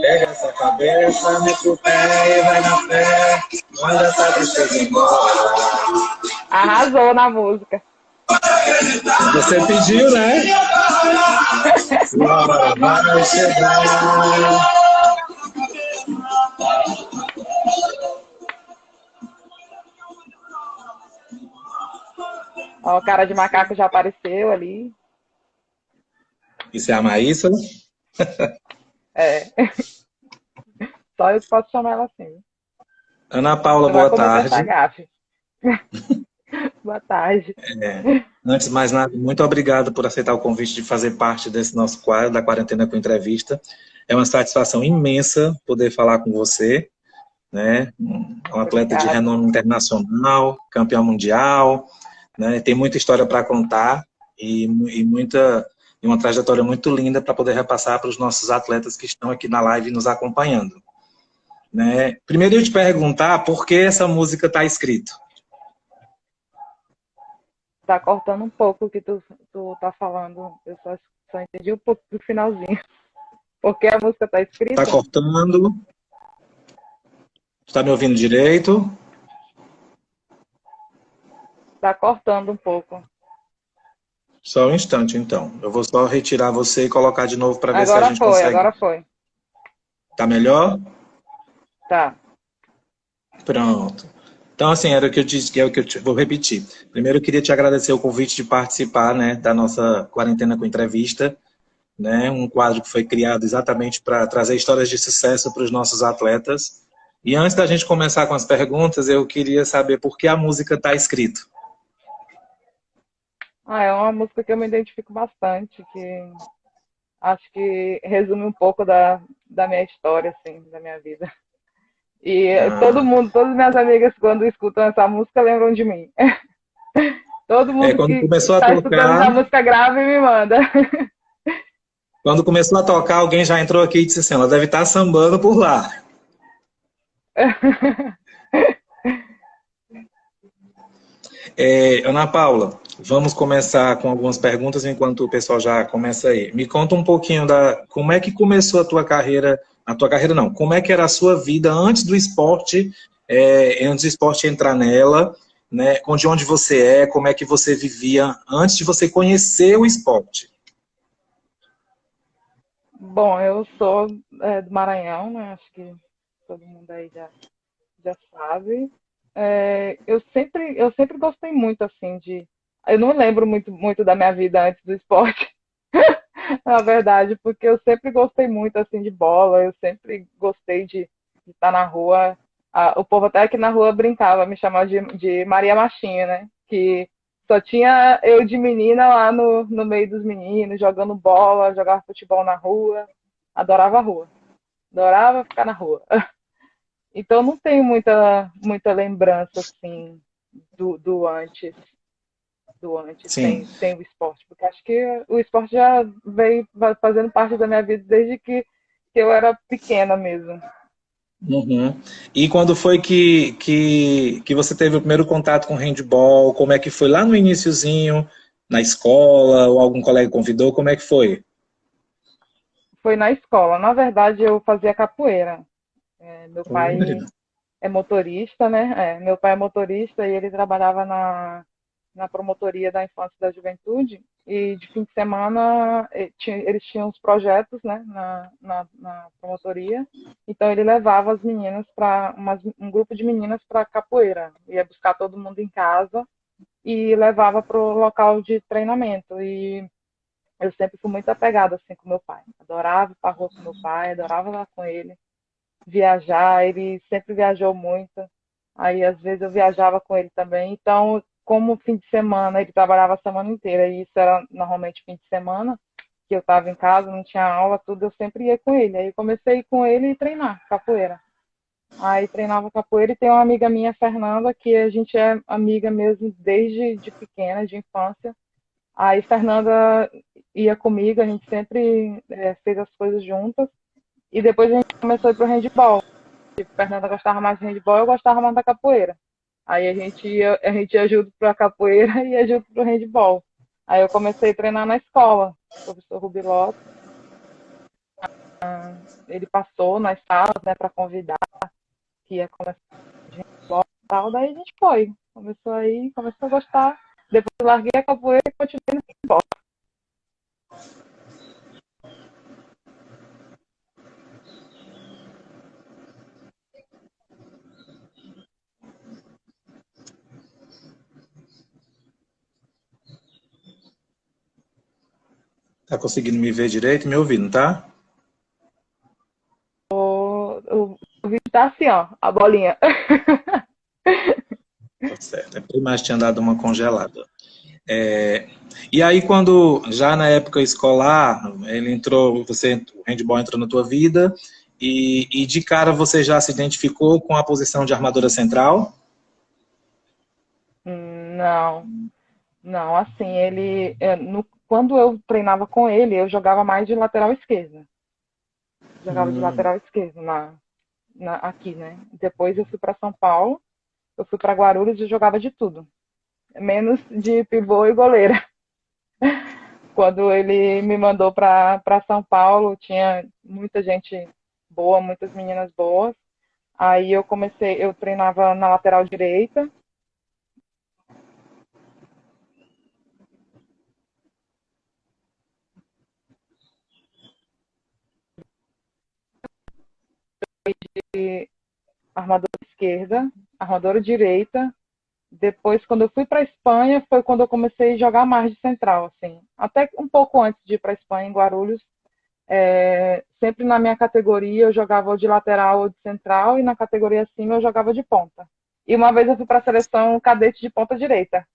Pega essa cabeça, mete o pé e vai na fé. Manda essa tristeza embora. Arrasou na música. Você pediu, né? Sua hora vai chegar. Ó, o cara de macaco já apareceu ali. Isso é a Maísa? É. Só eu que posso chamar ela assim. Ana Paula, Você vai boa cometer essa tarde. gafe. Boa tarde. Antes de mais nada, muito obrigado por aceitar o convite de fazer parte desse nosso quadro da Quarentena com Entrevista. É uma satisfação imensa poder falar com você, né? Um atleta de Obrigada. renome internacional, campeão mundial, né? Tem muita história para contar e uma trajetória muito linda para poder repassar para os nossos atletas que estão aqui na live nos acompanhando. Né? Primeiro eu te perguntar por que essa música está escrita. Tá cortando um pouco o que tu tá falando. Eu só entendi um pouco do finalzinho. Porque a música tá escrita? Está cortando. Está me ouvindo direito? Tá cortando um pouco. Só um instante, então. Eu vou só retirar você e colocar de novo para ver se a gente consegue. Agora foi. Tá melhor? Tá. Pronto. Então, assim, era o que eu disse, que é o que vou repetir. Primeiro, eu queria te agradecer o convite de participar, né, da nossa Quarentena com Entrevista, né, um quadro que foi criado exatamente para trazer histórias de sucesso para os nossos atletas. E antes da gente começar com as perguntas, eu queria saber por que a música está escrita. É uma música que eu me identifico bastante, que acho que resume um pouco da minha história, assim, da minha vida. E todo mundo, todas as minhas amigas, quando escutam essa música, lembram de mim. Todo mundo Quando que começou a está escutando tocar, essa música grave me manda. quando começou a tocar, alguém já entrou aqui e disse assim, ela deve estar sambando por lá. Ana Paula, vamos começar com algumas perguntas enquanto o pessoal já começa aí. Me conta um pouquinho como é que começou a tua carreira não, como é que era a sua vida antes do esporte, antes do esporte entrar nela, né, de onde você é, como é que você vivia antes de você conhecer o esporte. Bom, eu sou do Maranhão, né? Acho que todo mundo aí já sabe. Eu sempre gostei muito, assim, Eu não lembro muito da minha vida antes do esporte, na verdade, porque eu sempre gostei muito, assim, de bola, eu sempre gostei de estar na rua. O povo até aqui na rua brincava, me chamava de Maria Machinha, né? Que só tinha eu de menina lá no meio dos meninos, jogando bola, jogava futebol na rua. Adorava a rua. Adorava ficar na rua. Então não tenho muita lembrança, assim, do antes Sim. sem o esporte, porque acho que o esporte já veio fazendo parte da minha vida desde que eu era pequena mesmo. Uhum. E quando foi que você teve o primeiro contato com handball? Como é que foi lá no iniciozinho, na escola, ou algum colega convidou? Como é que foi? Foi na escola. Na verdade, eu fazia capoeira. Meu pai é motorista, né? Meu pai é motorista e ele trabalhava na promotoria da infância e da juventude, e de fim de semana eles tinham os projetos, né, na promotoria, então ele levava as meninas um grupo de meninas para capoeira, ia buscar todo mundo em casa e levava para o local de treinamento, e eu sempre fui muito apegada assim com meu pai, adorava ir para a rua com meu pai, adorava lá com ele, viajar, ele sempre viajou muito, aí às vezes eu viajava com ele também, então como fim de semana, ele trabalhava a semana inteira, e isso era normalmente fim de semana, que eu estava em casa, não tinha aula, tudo, eu sempre ia com ele. Aí eu comecei a ir com ele e treinar capoeira. Aí treinava capoeira e tem uma amiga minha, Fernanda, que a gente é amiga mesmo desde de pequena, de infância. Aí Fernanda ia comigo, a gente sempre fez as coisas juntas. E depois a gente começou a ir pro handball. Fernanda gostava mais de handball, eu gostava mais da capoeira. Aí a gente ia junto pra capoeira e ia junto pro handball. Aí eu comecei a treinar na escola, o professor Rubiló, ele passou nas salas, né, para convidar, que ia começar e tal, daí a gente foi. Começou aí, começou a gostar. Depois eu larguei a capoeira e continuei no futebol. Tá conseguindo me ver direito, me ouvindo, tá? O vídeo tá assim, ó, a bolinha. Tá certo. É porque mais tinha dado uma congelada. É, e aí, quando, já na época escolar, ele entrou, o handball entrou na tua vida, e de cara você já se identificou com a posição de armadura central? Não, não, assim, quando eu treinava com ele, eu jogava mais de lateral esquerda. Jogava de Hum, lateral esquerdo aqui, né? Depois eu fui para São Paulo, eu fui para Guarulhos e jogava de tudo, menos de pivô e goleira. Quando ele me mandou para São Paulo, tinha muita gente boa, muitas meninas boas. Aí eu treinava na lateral direita. E armadora esquerda, armadora direita. Depois, quando eu fui para a Espanha, foi quando eu comecei a jogar mais de central, assim. Até um pouco antes de ir para a Espanha, em Guarulhos, sempre na minha categoria eu jogava ou de lateral ou de central, e na categoria acima eu jogava de ponta. E uma vez eu fui para a seleção cadete de ponta direita.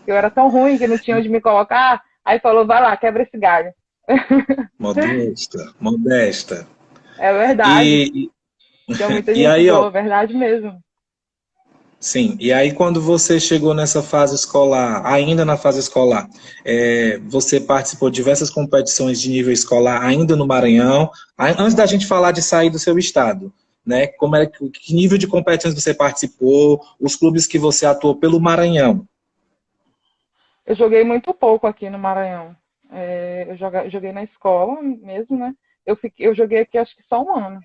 Eu era tão ruim que não tinha onde me colocar, aí falou, vai lá, quebra esse galho. modesta, modesta. É verdade. E, Tinha muita e gente aí, ó, boa, verdade mesmo. sim, e aí quando você chegou nessa fase escolar, ainda na fase escolar, você participou de diversas competições de nível escolar ainda no Maranhão. Antes da gente falar de sair do seu estado, né? Que nível de competições você participou, os clubes que você atuou pelo Maranhão? Eu joguei muito pouco aqui no Maranhão. Joguei na escola mesmo, né? Eu joguei aqui acho que só um ano.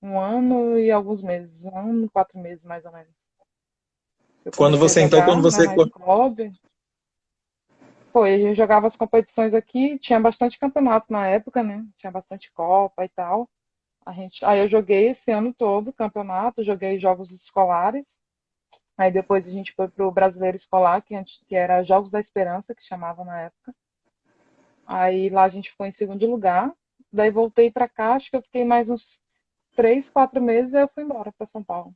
Um ano e alguns meses. Um ano e 4 meses, mais ou menos. Eu comecei a Quando jogar, né, você na escola. Foi, a gente jogava as competições aqui, tinha bastante campeonato na época, né? Tinha bastante Copa e tal. Aí eu joguei esse ano todo campeonato, joguei jogos escolares. Aí depois a gente foi pro Brasileiro Escolar, que era Jogos da Esperança, que chamava na época. Aí lá a gente ficou em segundo lugar. Daí voltei para cá, acho que eu fiquei mais uns 3, 4 meses e eu fui embora para São Paulo.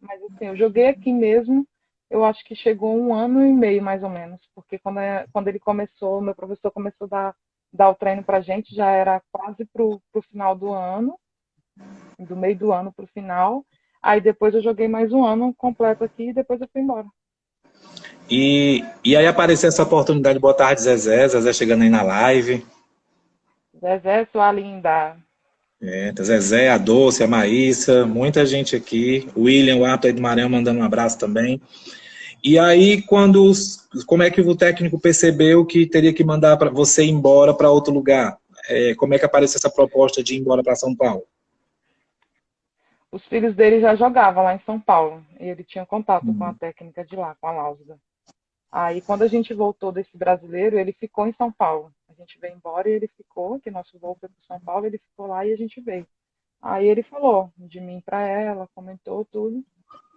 Mas assim, eu joguei aqui mesmo, eu acho que chegou 1 ano e meio mais ou menos, porque quando ele começou, meu professor começou a dar o treino pra gente, já era quase pro final do ano, do meio do ano pro final. Aí depois eu joguei mais um ano completo aqui e depois eu fui embora. E aí apareceu essa oportunidade de botar de Zezé chegando aí na live. Zezé, sua linda. Tá Zezé, a Doce, a Maísa, muita gente aqui. O William, o Ato aí do Maranhão, mandando um abraço também. E aí, como é que o técnico percebeu que teria que mandar para você ir embora para outro lugar? Como é que apareceu essa proposta de ir embora para São Paulo? Os filhos dele já jogavam lá em São Paulo, e ele tinha contato com a técnica de lá, com a Láusida. Aí, quando a gente voltou desse brasileiro, ele ficou em São Paulo. A gente veio embora e ele ficou, que nosso voo foi para São Paulo, ele ficou lá e a gente veio. Aí ele falou de mim para ela, comentou tudo.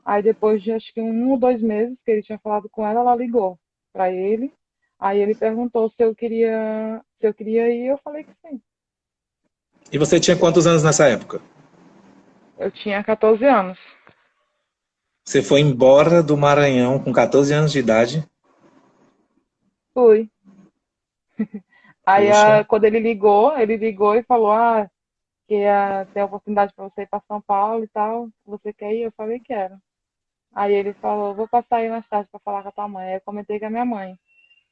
Aí depois de acho que 1 ou 2 meses que ele tinha falado com ela, ela ligou para ele. Aí ele perguntou se eu queria ir, eu falei que sim. E você tinha quantos anos nessa época? Eu tinha 14 anos. Você foi embora do Maranhão com 14 anos de idade? Fui. Aí Puxa. quando ele ligou e falou, que ia ter a oportunidade para você ir para São Paulo e tal. Você quer ir? Eu falei, quero. Aí ele falou, vou passar aí mais tarde para falar com a tua mãe. Aí eu comentei com a minha mãe.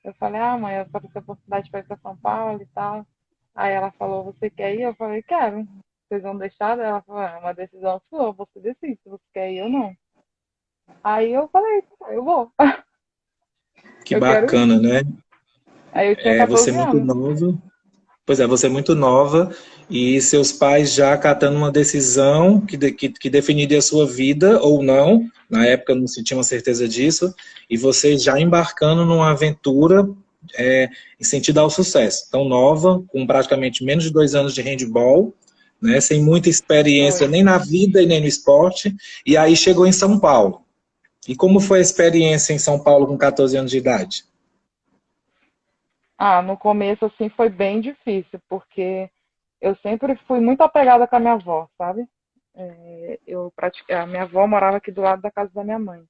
Eu falei, mãe, eu quero ter a oportunidade para ir para São Paulo e tal. Aí ela falou, você quer ir? Eu falei, quero. Vocês vão deixar? Ela falou, é uma decisão sua, você decide se você quer ir ou não. Aí eu falei, eu vou. Que Eu quero ir. bacana, né? Aí eu tinha Você 14 muito anos. nova. Pois é, você é muito nova e seus pais já acatando uma decisão que definiria a sua vida ou não, na época não se tinha uma certeza disso, e você já embarcando numa aventura em sentido ao sucesso. Tão nova, com praticamente menos de 2 anos de handball, né, sem muita experiência Foi. nem na vida e nem no esporte, e aí chegou em São Paulo. E como foi a experiência em São Paulo com 14 anos de idade? Ah, no começo, assim, foi bem difícil, porque eu sempre fui muito apegada com a minha avó, sabe? A minha avó morava aqui do lado da casa da minha mãe.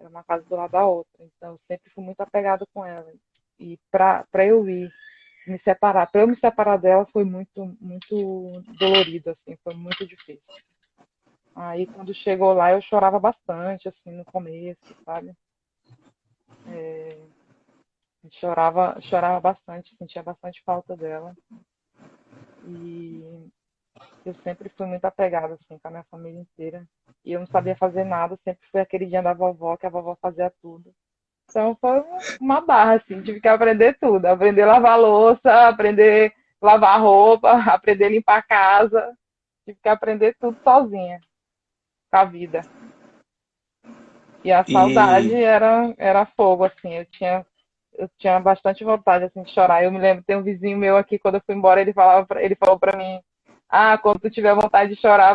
Era uma casa do lado da outra. Então, eu sempre fui muito apegada com ela. E para eu ir me separar, para eu me separar dela foi muito dolorido, assim, foi muito difícil. Aí, quando chegou lá, eu chorava bastante, assim, no começo, sabe? Chorava bastante, sentia bastante falta dela. E eu sempre fui muito apegada, assim, com a minha família inteira. E eu não sabia fazer nada, sempre foi aquele dia da vovó, que a vovó fazia tudo. Então foi uma barra, assim, tive que aprender tudo. Aprender a lavar louça, aprender a lavar roupa, aprender a limpar a casa. Tive que aprender tudo sozinha, com a vida. E a saudade E, era fogo, assim. Eu tinha bastante vontade, assim, de chorar. Eu me lembro, tem um vizinho meu aqui, quando eu fui embora, ele falou pra mim, ah, quando tu tiver vontade de chorar,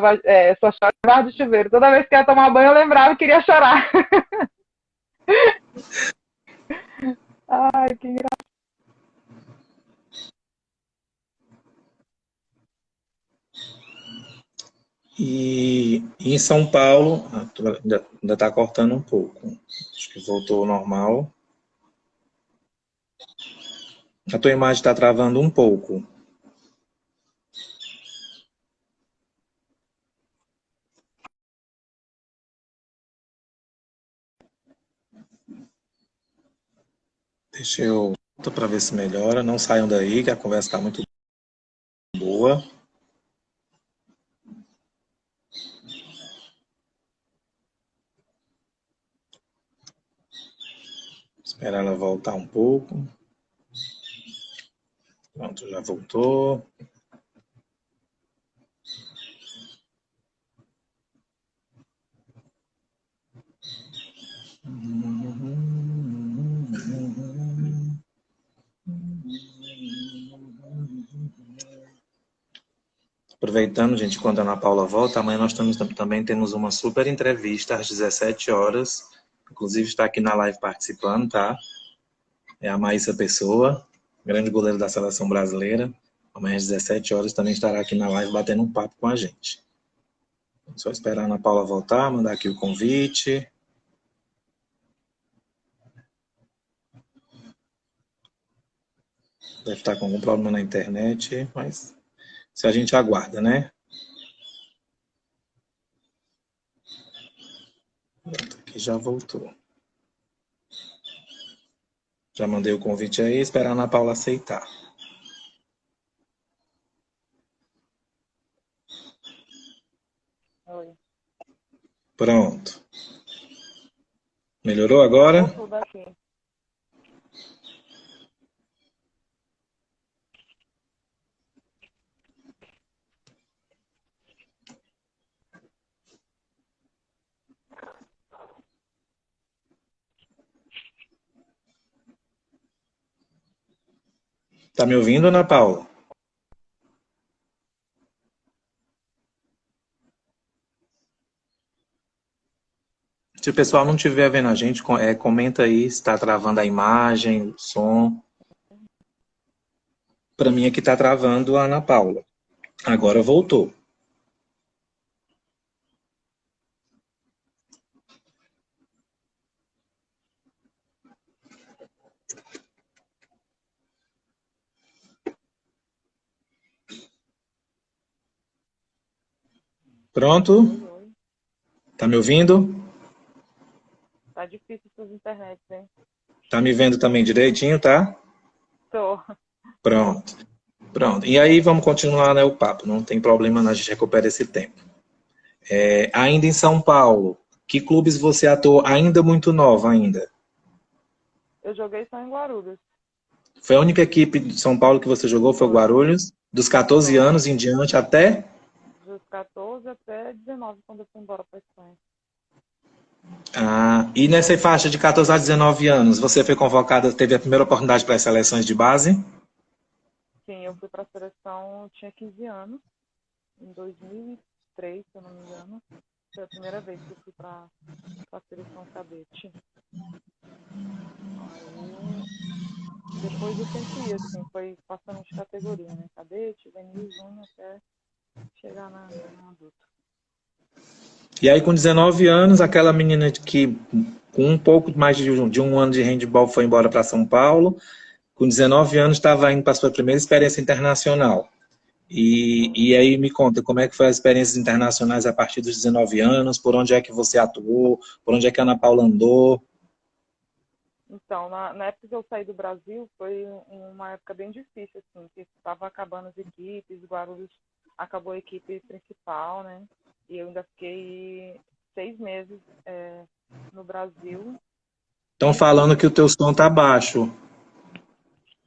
só chora embaixo do chuveiro. Toda vez que eu ia tomar banho, eu lembrava e queria chorar. Ai, que engraçado. e em São Paulo, ainda está cortando um pouco. Acho que voltou ao normal. A tua imagem está travando um pouco. Deixa eu para ver se melhora. Não saiam daí, que a conversa está muito boa. Esperar ela voltar um pouco. Pronto, já voltou. Aproveitando, gente, quando a Ana Paula volta, amanhã nós também temos uma super entrevista às 17 horas. Inclusive está aqui na live participando, tá? É a Maísa Pessoa, grande goleiro da seleção brasileira. Amanhã às 17 horas também estará aqui na live batendo um papo com a gente. Só esperar a Ana Paula voltar, mandar aqui o convite. Deve estar com algum problema na internet, mas se a gente aguarda, né? Pronto, aqui já voltou. Já mandei o convite aí, esperar a Ana Paula aceitar. Oi. Pronto. Melhorou agora? Travou tudo aqui. Tá me ouvindo, Ana Paula? Se o pessoal não estiver vendo a gente, comenta aí se está travando a imagem, o som. Para mim aqui está travando a Ana Paula. Agora voltou. Pronto? Oi, oi. Tá me ouvindo? Tá difícil essas internet, hein? Tá me vendo também direitinho, tá? Tô. Pronto. Pronto. E aí vamos continuar, né, o papo. Não tem problema, a gente recupera esse tempo. Ainda em São Paulo, que clubes você atuou ainda muito nova ainda? Eu joguei só em Guarulhos. Foi a única equipe de São Paulo que você jogou, foi o Guarulhos? Dos 14 anos em diante até? Dos 14 até 19, quando eu fui embora para Espanha. Ah, e nessa faixa de 14 a 19 anos, você foi convocada, teve a primeira oportunidade para as seleções de base? Sim, eu fui para a seleção, eu tinha 15 anos, em 2003, se eu não me engano. Foi a primeira vez que eu fui para a seleção cadete. Aí, depois eu sempre ia, assim, foi passando de categoria, né? Cadete, juvenil, júnior, até chegar na adulto. E aí, com 19 anos, aquela menina que com um pouco mais de um ano de handball foi embora para São Paulo, com 19 anos estava indo para a sua primeira experiência internacional. E aí me conta, como é que foi as experiências internacionais a partir dos 19 anos, por onde é que você atuou, por onde é que a Ana Paula andou? Então, na época que eu saí do Brasil, foi uma época bem difícil, assim, que estava acabando as equipes, o Guarulhos acabou a equipe principal, né? E eu ainda fiquei 6 meses no Brasil. Estão falando que o teu som tá baixo.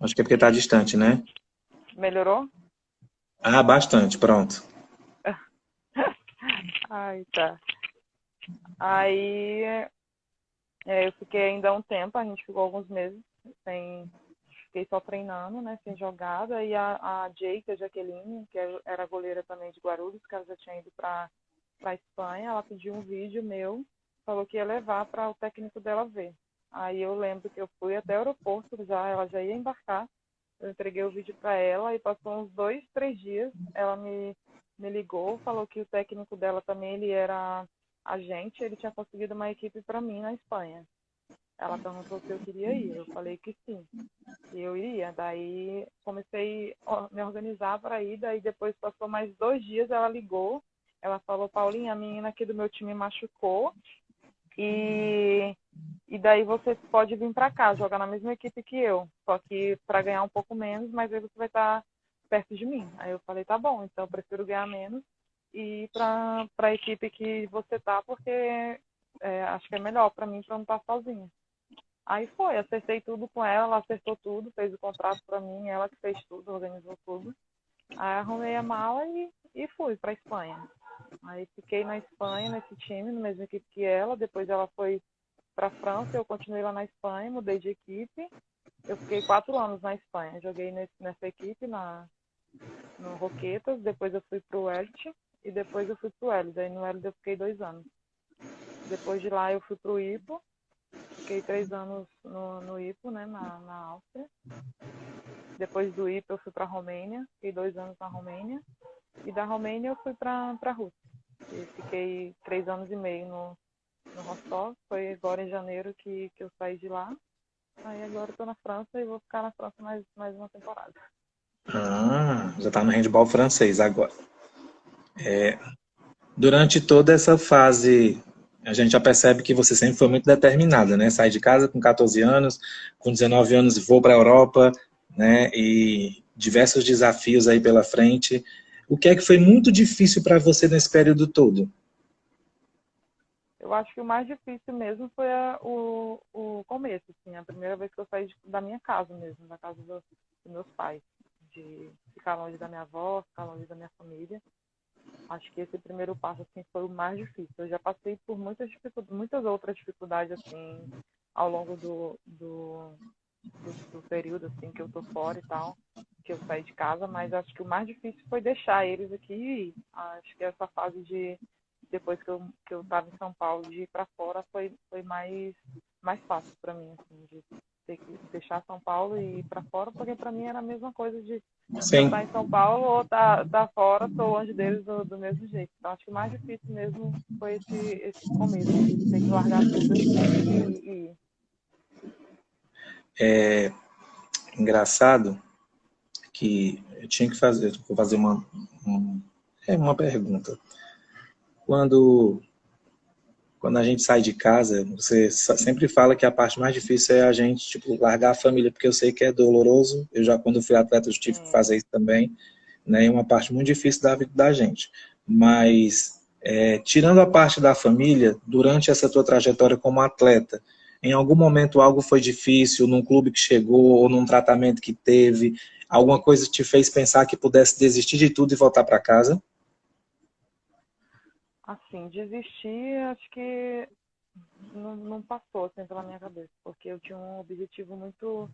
Acho que é porque tá distante, né? Melhorou? Ah, bastante, pronto. Ai, tá. Aí eu fiquei ainda um tempo, a gente ficou alguns meses fiquei só treinando, né, sem jogada. E a Jake, a Jaqueline, que era goleira também de Guarulhos, que ela já tinha ido para Espanha, ela pediu um vídeo meu, falou que ia levar para o técnico dela ver. Aí eu lembro que eu fui até o aeroporto, ela já ia embarcar, eu entreguei o vídeo para ela e passou uns 2, 3 dias, ela me ligou, falou que o técnico dela também, ele era agente, ele tinha conseguido uma equipe para mim na Espanha. Ela perguntou se eu queria ir, eu falei que sim, e eu iria. Daí comecei a me organizar para ir, daí depois passou mais 2 dias, ela ligou, ela falou: Paulinha, a menina aqui do meu time machucou, e daí você pode vir para cá, jogar na mesma equipe que eu, só que para ganhar um pouco menos, mas aí você vai estar perto de mim. Aí eu falei: tá bom, então eu prefiro ganhar menos e ir para a equipe que você tá, porque acho que é melhor para mim, para não estar sozinha. Aí foi, acertei tudo com ela, ela acertou tudo, fez o contrato para mim, ela que fez tudo, organizou tudo. Aí arrumei a mala e fui para Espanha. Aí fiquei na Espanha, nesse time, na mesma equipe que ela. Depois ela foi para a França, eu continuei lá na Espanha, mudei de equipe. Eu fiquei 4 anos na Espanha. Joguei nessa equipe, no Roquetas. Depois eu fui para o Elche e depois eu fui para o Elis. Aí no Elis eu fiquei 2 anos. Depois de lá eu fui para o Ipo. Fiquei 3 anos no Ipo, né, na Áustria. Depois do Ipo eu fui para a Romênia. Fiquei 2 anos na Romênia. E da Romênia eu fui para a Rússia. E fiquei 3 anos e meio no Rostov. Foi agora em janeiro que eu saí de lá. Aí agora eu tô na França e vou ficar na França mais uma temporada. Ah, já tá no handball francês agora. Durante toda essa fase, a gente já percebe que você sempre foi muito determinada, né? Sai de casa com 14 anos, com 19 anos vou para a Europa, né? E diversos desafios aí pela frente. O que é que foi muito difícil para você nesse período todo? Eu acho que o mais difícil mesmo foi o começo, assim, a primeira vez que eu saí da minha casa mesmo, da casa dos meus pais, de ficar longe da minha avó, ficar longe da minha família. Acho que esse primeiro passo, assim, foi o mais difícil. Eu já passei por muitas outras dificuldades, assim, ao longo do período, assim, que eu tô fora e tal, que eu saí de casa, mas acho que o mais difícil foi deixar eles aqui e ir. Acho que essa fase depois que eu tava em São Paulo, de ir para fora, foi mais fácil para mim, assim, de ter que deixar São Paulo e ir para fora, porque para mim era a mesma coisa de eu Sim. estar em São Paulo ou tá fora, estou longe deles do mesmo jeito. Então acho que o mais difícil mesmo foi esse começo, de ter que largar tudo aqui e ir. É engraçado que eu tinha que vou fazer uma pergunta. Quando a gente sai de casa, você sempre fala que a parte mais difícil é a gente, tipo, largar a família, porque eu sei que é doloroso. Eu já, quando fui atleta, eu tive que fazer isso também, né? É uma parte muito difícil da vida da gente. Mas, tirando a parte da família, durante essa tua trajetória como atleta, Em algum momento algo foi difícil, num clube que chegou, ou num tratamento que teve, alguma coisa te fez pensar que pudesse desistir de tudo e voltar para casa? Assim, desistir, acho que não passou assim pela minha cabeça, porque eu tinha um objetivo muito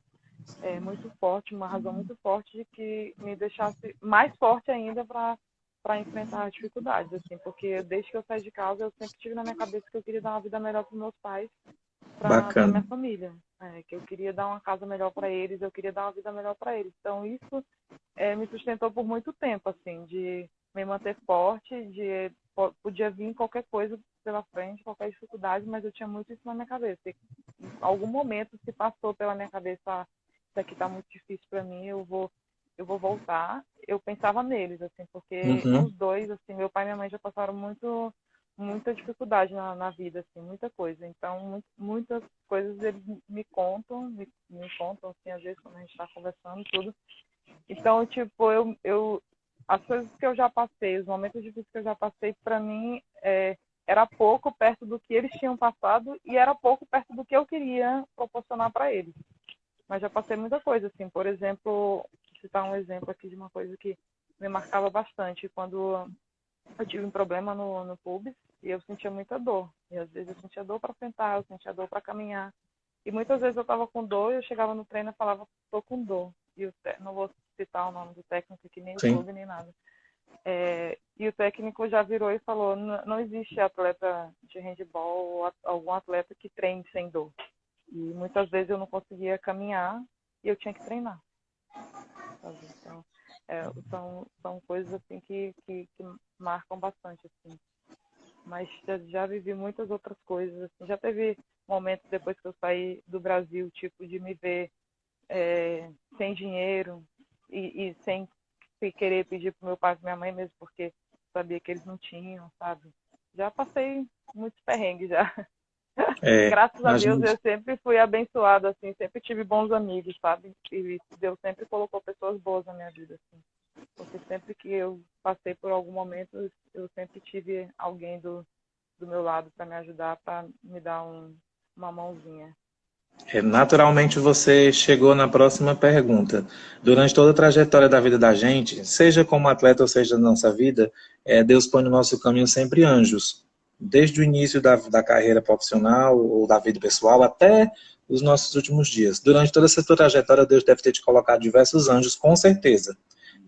forte, uma razão muito forte de que me deixasse mais forte ainda para enfrentar as dificuldades, assim, porque desde que eu saí de casa eu sempre tive na minha cabeça que eu queria dar uma vida melhor para meus pais, para Bacana. minha família, que eu queria dar uma casa melhor para eles, eu queria dar uma vida melhor para eles. Então isso me sustentou por muito tempo, assim, de me manter forte, podia vir qualquer coisa pela frente, qualquer dificuldade, mas eu tinha muito isso na minha cabeça. E em algum momento se passou pela minha cabeça, isso aqui está muito difícil para mim, eu vou voltar. Eu pensava neles, assim, porque Uhum. os dois, assim, meu pai e minha mãe já passaram muita dificuldade na vida, assim, muita coisa. Então, muitas coisas eles me contam, me contam, assim, às vezes quando a gente está conversando tudo. Então, tipo, as coisas que eu já passei, os momentos difíceis que eu já passei, para mim, era pouco perto do que eles tinham passado e era pouco perto do que eu queria proporcionar para eles. Mas já passei muita coisa, assim, por exemplo, vou citar um exemplo aqui de uma coisa que me marcava bastante, quando eu tive um problema no pubis e eu sentia muita dor. E às vezes eu sentia dor para sentar, eu sentia dor para caminhar. E muitas vezes eu estava com dor e eu chegava no treino e falava, estou com dor. E não vou citar o nome do técnico aqui, nem o Sim. clube, nem nada. E o técnico já virou e falou, não existe atleta de handball ou algum atleta que treine sem dor. E muitas vezes eu não conseguia caminhar e eu tinha que treinar. Sabe? Então, são coisas assim que marcam bastante, assim. Mas já vivi muitas outras coisas, assim. Já teve momentos depois que eu saí do Brasil, tipo, de me ver sem dinheiro e sem querer pedir pro meu pai e pra minha mãe mesmo, porque sabia que eles não tinham, sabe? Já passei muitos perrengues já. É, Graças a a Deus eu gente, sempre fui abençoada, assim, sempre tive bons amigos, sabe? E Deus sempre colocou pessoas boas na minha vida, assim. Porque sempre que eu passei por algum momento, eu sempre tive alguém do meu lado para me ajudar, para me dar uma mãozinha. naturalmente você chegou na próxima pergunta. Durante toda a trajetória da vida da gente, seja como atleta ou seja na nossa vida, Deus põe no nosso caminho sempre anjos. Desde o início da carreira profissional ou da vida pessoal até os nossos últimos dias. Durante toda essa tua trajetória, Deus deve ter te colocado diversos anjos, com certeza.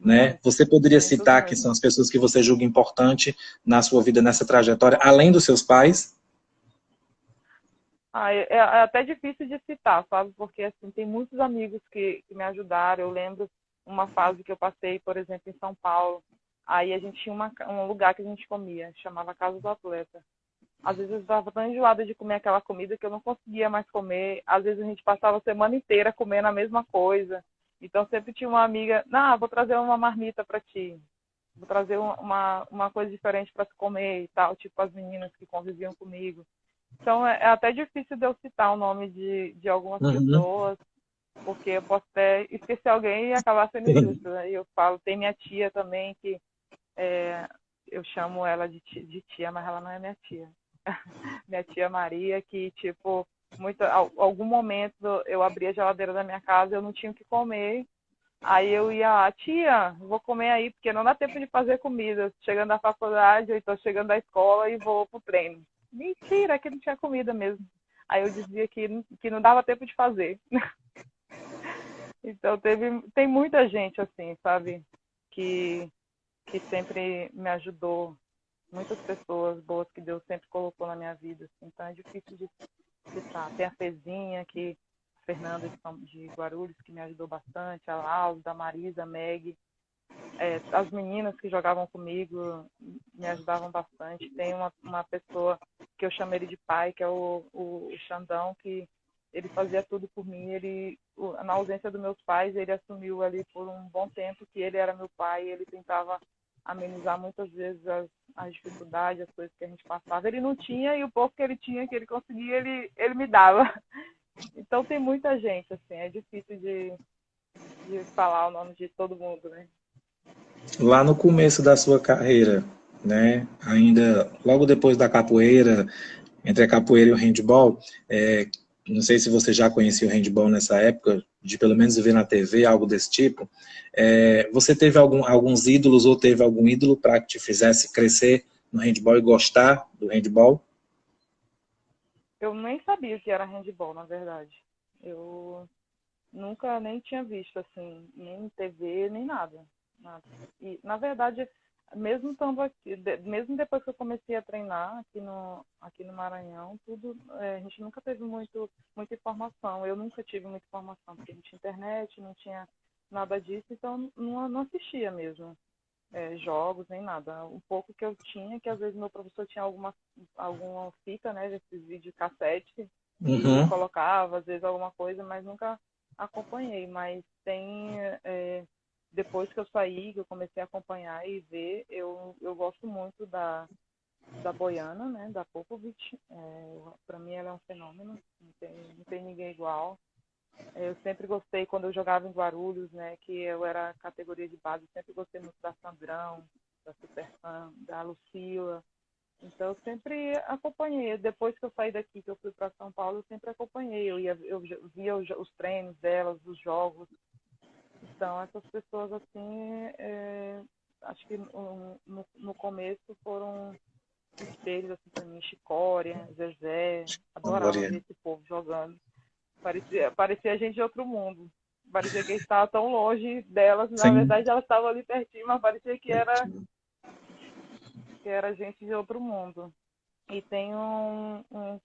Né? Muito, Você poderia muitos citar que mesmo. são as pessoas que você julga importante na sua vida, nessa trajetória, além dos seus pais? É até difícil de citar, sabe? Porque, assim, tem muitos amigos que me ajudaram. Eu lembro uma fase que eu passei, por exemplo, em São Paulo. Aí a gente tinha um lugar que a gente comia, chamava Casa do Atleta. Às vezes eu estava tão enjoada de comer aquela comida que eu não conseguia mais comer. Às vezes a gente passava a semana inteira comendo a mesma coisa. Então sempre tinha uma amiga, não, vou trazer uma marmita para ti. Vou trazer uma coisa diferente para tu comer e tal, tipo as meninas que conviviam comigo. Então é até difícil de eu citar o nome de algumas Uhum. pessoas, porque eu posso até esquecer alguém e acabar sendo injusto. Né? Eu falo, tem minha tia também, que é, eu chamo ela de tia, mas ela não é minha tia. Minha tia Maria, que, tipo, algum momento eu abria a geladeira da minha casa, eu não tinha o que comer. Aí eu ia lá, tia, vou comer aí, porque não dá tempo de fazer comida. Chegando da faculdade, ou então chegando da escola e vou pro treino. Mentira, que não tinha comida mesmo. Aí eu dizia que não dava tempo de fazer. Então tem muita gente assim, sabe? Que, que sempre me ajudou. Muitas pessoas boas que Deus sempre colocou na minha vida. Assim. Então é difícil de citar. Tem a Fezinha, a Fernanda de Guarulhos, que me ajudou bastante. A Laura, a Marisa, a Meg. As meninas que jogavam comigo me ajudavam bastante. Tem uma pessoa que eu chamo ele de pai, que é o Xandão, que ele fazia tudo por mim. Na ausência dos meus pais, ele assumiu ali por um bom tempo que ele era meu pai. Ele tentava amenizar muitas vezes as dificuldades, as coisas que a gente passava. Ele não tinha e o pouco que ele tinha, que ele conseguia, ele me dava. Então tem muita gente, assim, é difícil de falar o nome de todo mundo, né? Lá no começo da sua carreira, né, ainda logo depois da capoeira, entre a capoeira e o handball, não sei se você já conhecia o handball nessa época, de pelo menos ver na TV, algo desse tipo. Você teve alguns ídolos ou teve algum ídolo para que te fizesse crescer no handball e gostar do handball? Eu nem sabia o que era handball, na verdade. Eu nunca nem tinha visto, assim, nem TV, nem nada. Nada. E, na verdade, mesmo estando aqui, mesmo depois que eu comecei a treinar aqui no Maranhão, tudo, a gente nunca teve muita informação. Eu nunca tive muita informação, porque não tinha internet, não tinha nada disso, então não assistia mesmo jogos nem nada. O pouco que eu tinha, que às vezes meu professor tinha alguma fita, né, desses vídeos cassete, e Uhum. colocava, às vezes, alguma coisa, mas nunca acompanhei. Mas depois que eu saí, que eu comecei a acompanhar e ver, eu gosto muito da Boiana, né, da Popovic. Para mim ela é um fenômeno, não tem ninguém igual. Eu sempre gostei, quando eu jogava em Guarulhos, né, que eu era categoria de base, sempre gostei muito da Sandrão, da Superfã, da Lucila. Então, eu sempre acompanhei. Depois que eu saí daqui, que eu fui para São Paulo, eu sempre acompanhei. Eu via os treinos delas, os jogos. Então, essas pessoas, assim, acho que no começo foram espelhos, assim, para mim. Chicória, Zezé. Adorava Glória. ver esse povo jogando. Parecia gente de outro mundo. Parecia que a gente estava tão longe delas. Na Sim. verdade, elas estavam ali pertinho, mas parecia que era gente de outro mundo. E tem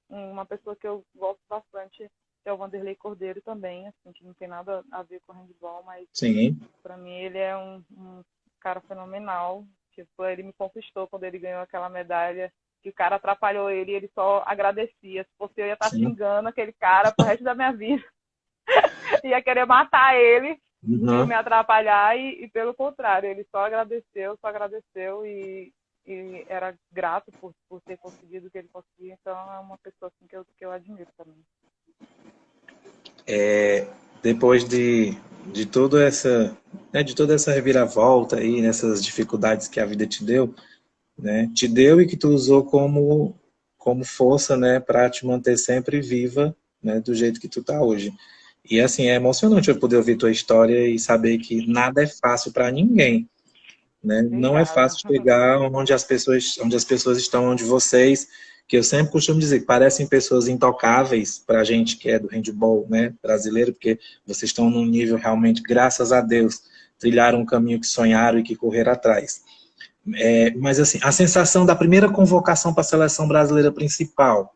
uma pessoa que eu gosto bastante, que é o Vanderlei Cordeiro também, assim, que não tem nada a ver com handball, mas Sim. para mim ele é um cara fenomenal. Tipo, ele me conquistou quando ele ganhou aquela medalha, que o cara atrapalhou ele e ele só agradecia. Se fosse eu ia estar Sim. xingando aquele cara pro resto da minha vida. Ia querer matar ele por me Uhum. atrapalhar e pelo contrário, ele só agradeceu e era grato por ter conseguido o que ele conseguiu. Então é uma pessoa assim, que eu admiro também. Depois de toda essa, né, de toda essa reviravolta aí, nessas dificuldades que a vida te deu, né, te deu e que tu usou como força, né, para te manter sempre viva, né, do jeito que tu tá hoje. E assim, é emocionante eu poder ouvir tua história e saber que nada é fácil para ninguém, né? Não é Obrigada. fácil chegar onde as pessoas estão, onde vocês, que eu sempre costumo dizer, que parecem pessoas intocáveis para a gente que é do handball, né, brasileiro, porque vocês estão num nível realmente, graças a Deus, trilharam um caminho que sonharam e que correram atrás. Mas assim, a sensação da primeira convocação para a seleção brasileira principal,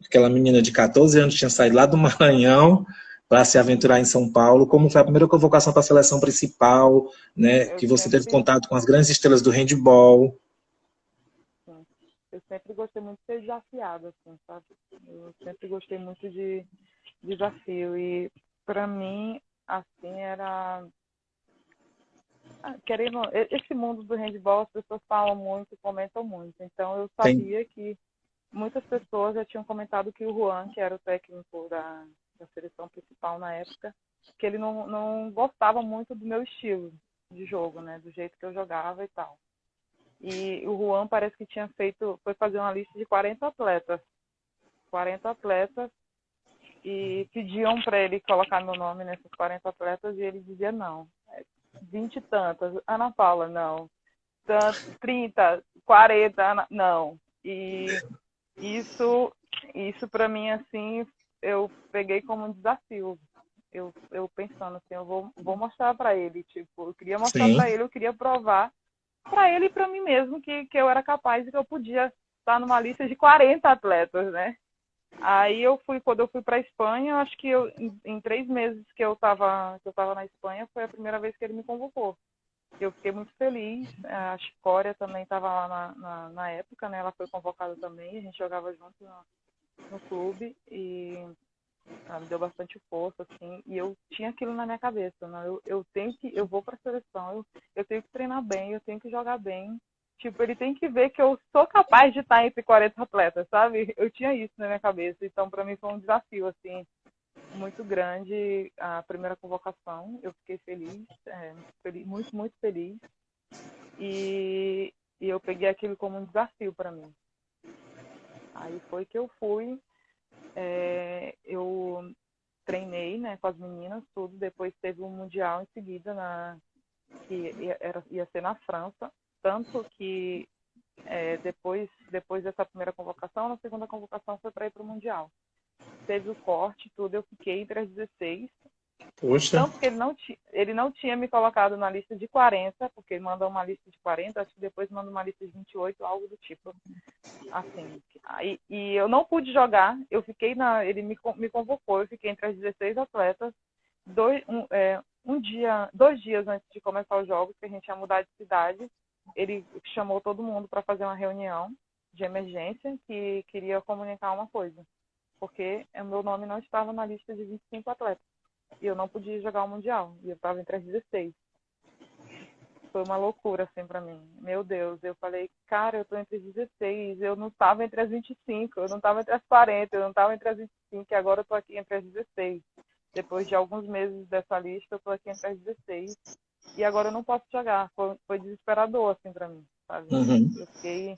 aquela menina de 14 anos tinha saído lá do Maranhão para se aventurar em São Paulo, como foi a primeira convocação para a seleção principal, né, Eu que você teve sempre, contato com as grandes estrelas do handball. sim, eu sempre gostei muito de ser desafiada, assim, sabe? Eu sempre gostei muito de desafio e para mim, assim, era querendo, esse mundo do handball, as pessoas falam muito, comentam muito. Então eu Tem, sabia que muitas pessoas já tinham comentado que o Juan, que era o técnico da seleção principal na época, que ele não gostava muito do meu estilo de jogo, né? Do jeito que eu jogava e tal. E o Juan parece que foi fazer uma lista de 40 atletas. 40 atletas e pediam para ele colocar meu nome nesses 40 atletas e ele dizia não. 20 e tantas. Ana Paula, não. 30, 40, não. E isso para mim, assim, eu peguei como um desafio. Eu pensando assim, eu vou mostrar para ele, tipo, eu queria mostrar sim, para ele, eu queria provar para ele e para mim mesmo que eu era capaz e que eu podia estar numa lista de 40 atletas, né? Aí quando eu fui para a Espanha, acho que em 3 meses que eu tava na Espanha, foi a primeira vez que ele me convocou. Eu fiquei muito feliz. A Chicória também estava lá na época, né? Ela foi convocada também, a gente jogava junto no clube e ela me deu bastante força, assim, e eu tinha aquilo na minha cabeça, né? Eu vou para a seleção, eu tenho que treinar bem, eu tenho que jogar bem. Tipo, ele tem que ver que eu sou capaz de estar entre 40 atletas, sabe? Eu tinha isso na minha cabeça, então para mim foi um desafio, assim, muito grande a primeira convocação. Eu fiquei muito, muito feliz, e eu peguei aquilo como um desafio para mim. Aí foi que eu fui. né, com as meninas, tudo. Depois teve um mundial em seguida, que ia ser na França. Tanto que depois dessa primeira convocação, na segunda convocação foi para ir para o mundial. Teve o corte, tudo, eu fiquei entre as 16. Poxa. Tanto que ele não tinha me colocado na lista de 40, porque ele mandou uma lista de 40, acho que depois mandou uma lista de 28, algo do tipo. Assim. E eu não pude jogar, ele me convocou, eu fiquei entre as 16 atletas. 2 dias antes de começar os jogos, que a gente ia mudar de cidade, ele chamou todo mundo para fazer uma reunião de emergência que queria comunicar uma coisa. Porque o meu nome não estava na lista de 25 atletas. E eu não podia jogar o Mundial. E eu estava entre as 16. Foi uma loucura, assim, pra mim. Meu Deus, eu falei, cara, eu tô entre as 16. Eu não estava entre as 25. Eu não estava entre as 40. Eu não estava entre as 25. E agora eu tô aqui entre as 16. Depois de alguns meses dessa lista, eu tô aqui entre as 16. E agora eu não posso jogar. Foi desesperador, assim, pra mim, sabe? Uhum. Eu fiquei...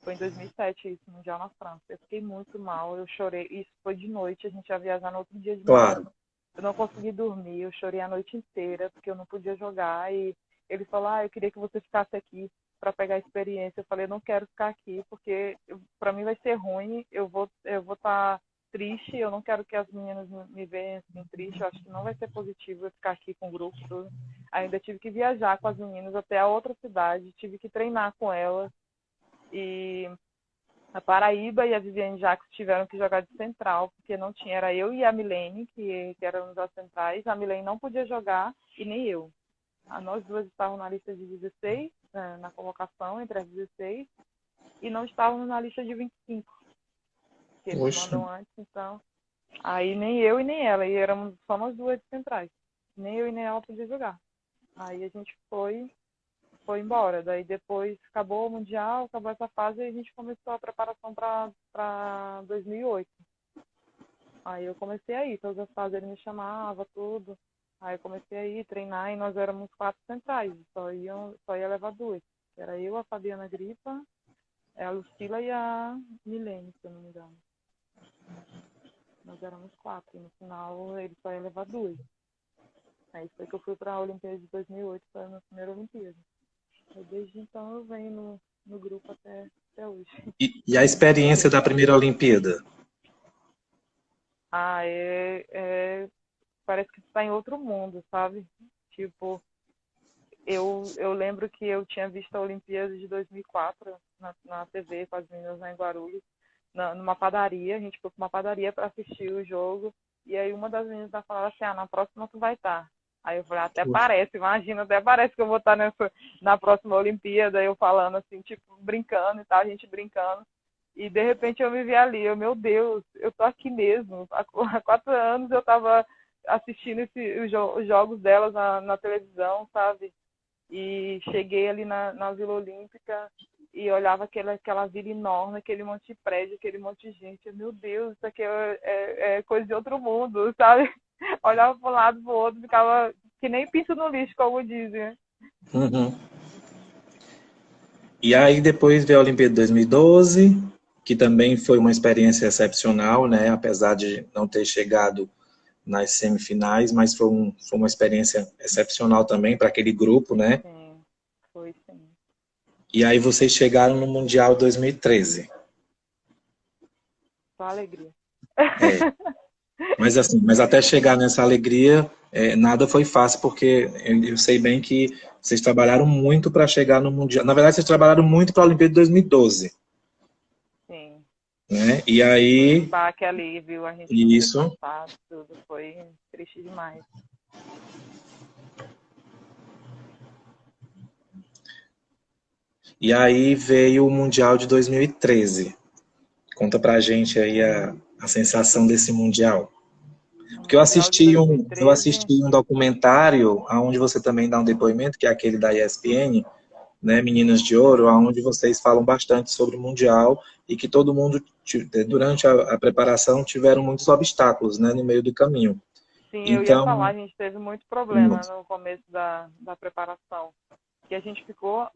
Foi em 2007 isso, Mundial na França. Eu fiquei muito mal, eu chorei. Isso foi de noite, a gente ia viajar no outro dia de manhã. Claro. Eu não consegui dormir, eu chorei a noite inteira, porque eu não podia jogar. E ele falou, eu queria que você ficasse aqui para pegar a experiência. Eu falei, eu não quero ficar aqui, porque para mim vai ser ruim, eu vou estar triste, eu não quero que as meninas me vejam assim triste, eu acho que não vai ser positivo eu ficar aqui com o grupo. Tudo. Ainda tive que viajar com as meninas até a outra cidade, tive que treinar com elas. E a Paraíba e a Viviane Jacques tiveram que jogar de central, porque não tinha, era eu e a Milene, que éramos as centrais. A Milene não podia jogar e nem eu. Nós duas estávamos na lista de 16, na convocação, entre as 16, e não estávamos na lista de 25, que eles mandam antes, então. Aí nem eu e nem ela, e éramos só nós duas de centrais. Nem eu e nem ela podia jogar. Aí a gente foi embora. Daí depois acabou o Mundial, acabou essa fase e a gente começou a preparação para 2008. Aí eu comecei a ir, todas as fases ele me chamava, tudo. Aí eu comecei a ir, treinar, e nós éramos 4 centrais, só ia levar 2. Era eu, a Fabiana Gripa, a Lucila e a Milene, se eu não me engano. Nós éramos 4, e no final ele só ia levar 2. Aí foi que eu fui para a Olimpíada de 2008, foi a minha primeira Olimpíada. Desde então eu venho no grupo até hoje. E a experiência da primeira Olimpíada? Parece que está em outro mundo, sabe? Tipo, eu lembro que eu tinha visto a Olimpíada de 2004 na TV com as meninas lá em Guarulhos, numa padaria. A gente foi para uma padaria para assistir o jogo. E aí uma das meninas falava assim, na próxima tu vai estar. Aí eu falei, até parece, imagina, até parece que eu vou estar na próxima Olimpíada, eu falando assim, tipo, brincando e tal, a gente brincando. E de repente eu me vi ali, meu Deus, eu tô aqui mesmo. Há 4 anos eu tava assistindo os jogos delas na televisão, sabe? E cheguei ali na Vila Olímpica e olhava aquela vila enorme, aquele monte de prédio, aquele monte de gente. Meu Deus, isso aqui é coisa de outro mundo, sabe? Olhava para um lado, para o outro, ficava que nem pinto no lixo, como dizem. Uhum. E aí depois veio a Olimpíada de 2012, que também foi uma experiência excepcional, né? Apesar de não ter chegado nas semifinais, mas foi uma experiência excepcional também para aquele grupo, né? Sim, foi sim. E aí vocês chegaram no Mundial 2013. Só alegria. Mas até chegar nessa alegria, nada foi fácil, porque eu sei bem que vocês trabalharam muito para chegar no Mundial. Na verdade, vocês trabalharam muito para a Olimpíada de 2012. Sim. Né? E aí... Foi um baque ali, viu? A gente Isso. não ter passado, tudo foi triste demais. E aí veio o Mundial de 2013. Conta pra gente aí a sensação desse Mundial. Porque eu assisti um documentário onde você também dá um depoimento, que é aquele da ESPN, né, Meninas de Ouro, onde vocês falam bastante sobre o Mundial e que todo mundo, durante a preparação, tiveram muitos obstáculos, né, no meio do caminho. Sim, então, eu ia falar, a gente teve muito problema no começo da preparação. Que a gente ficou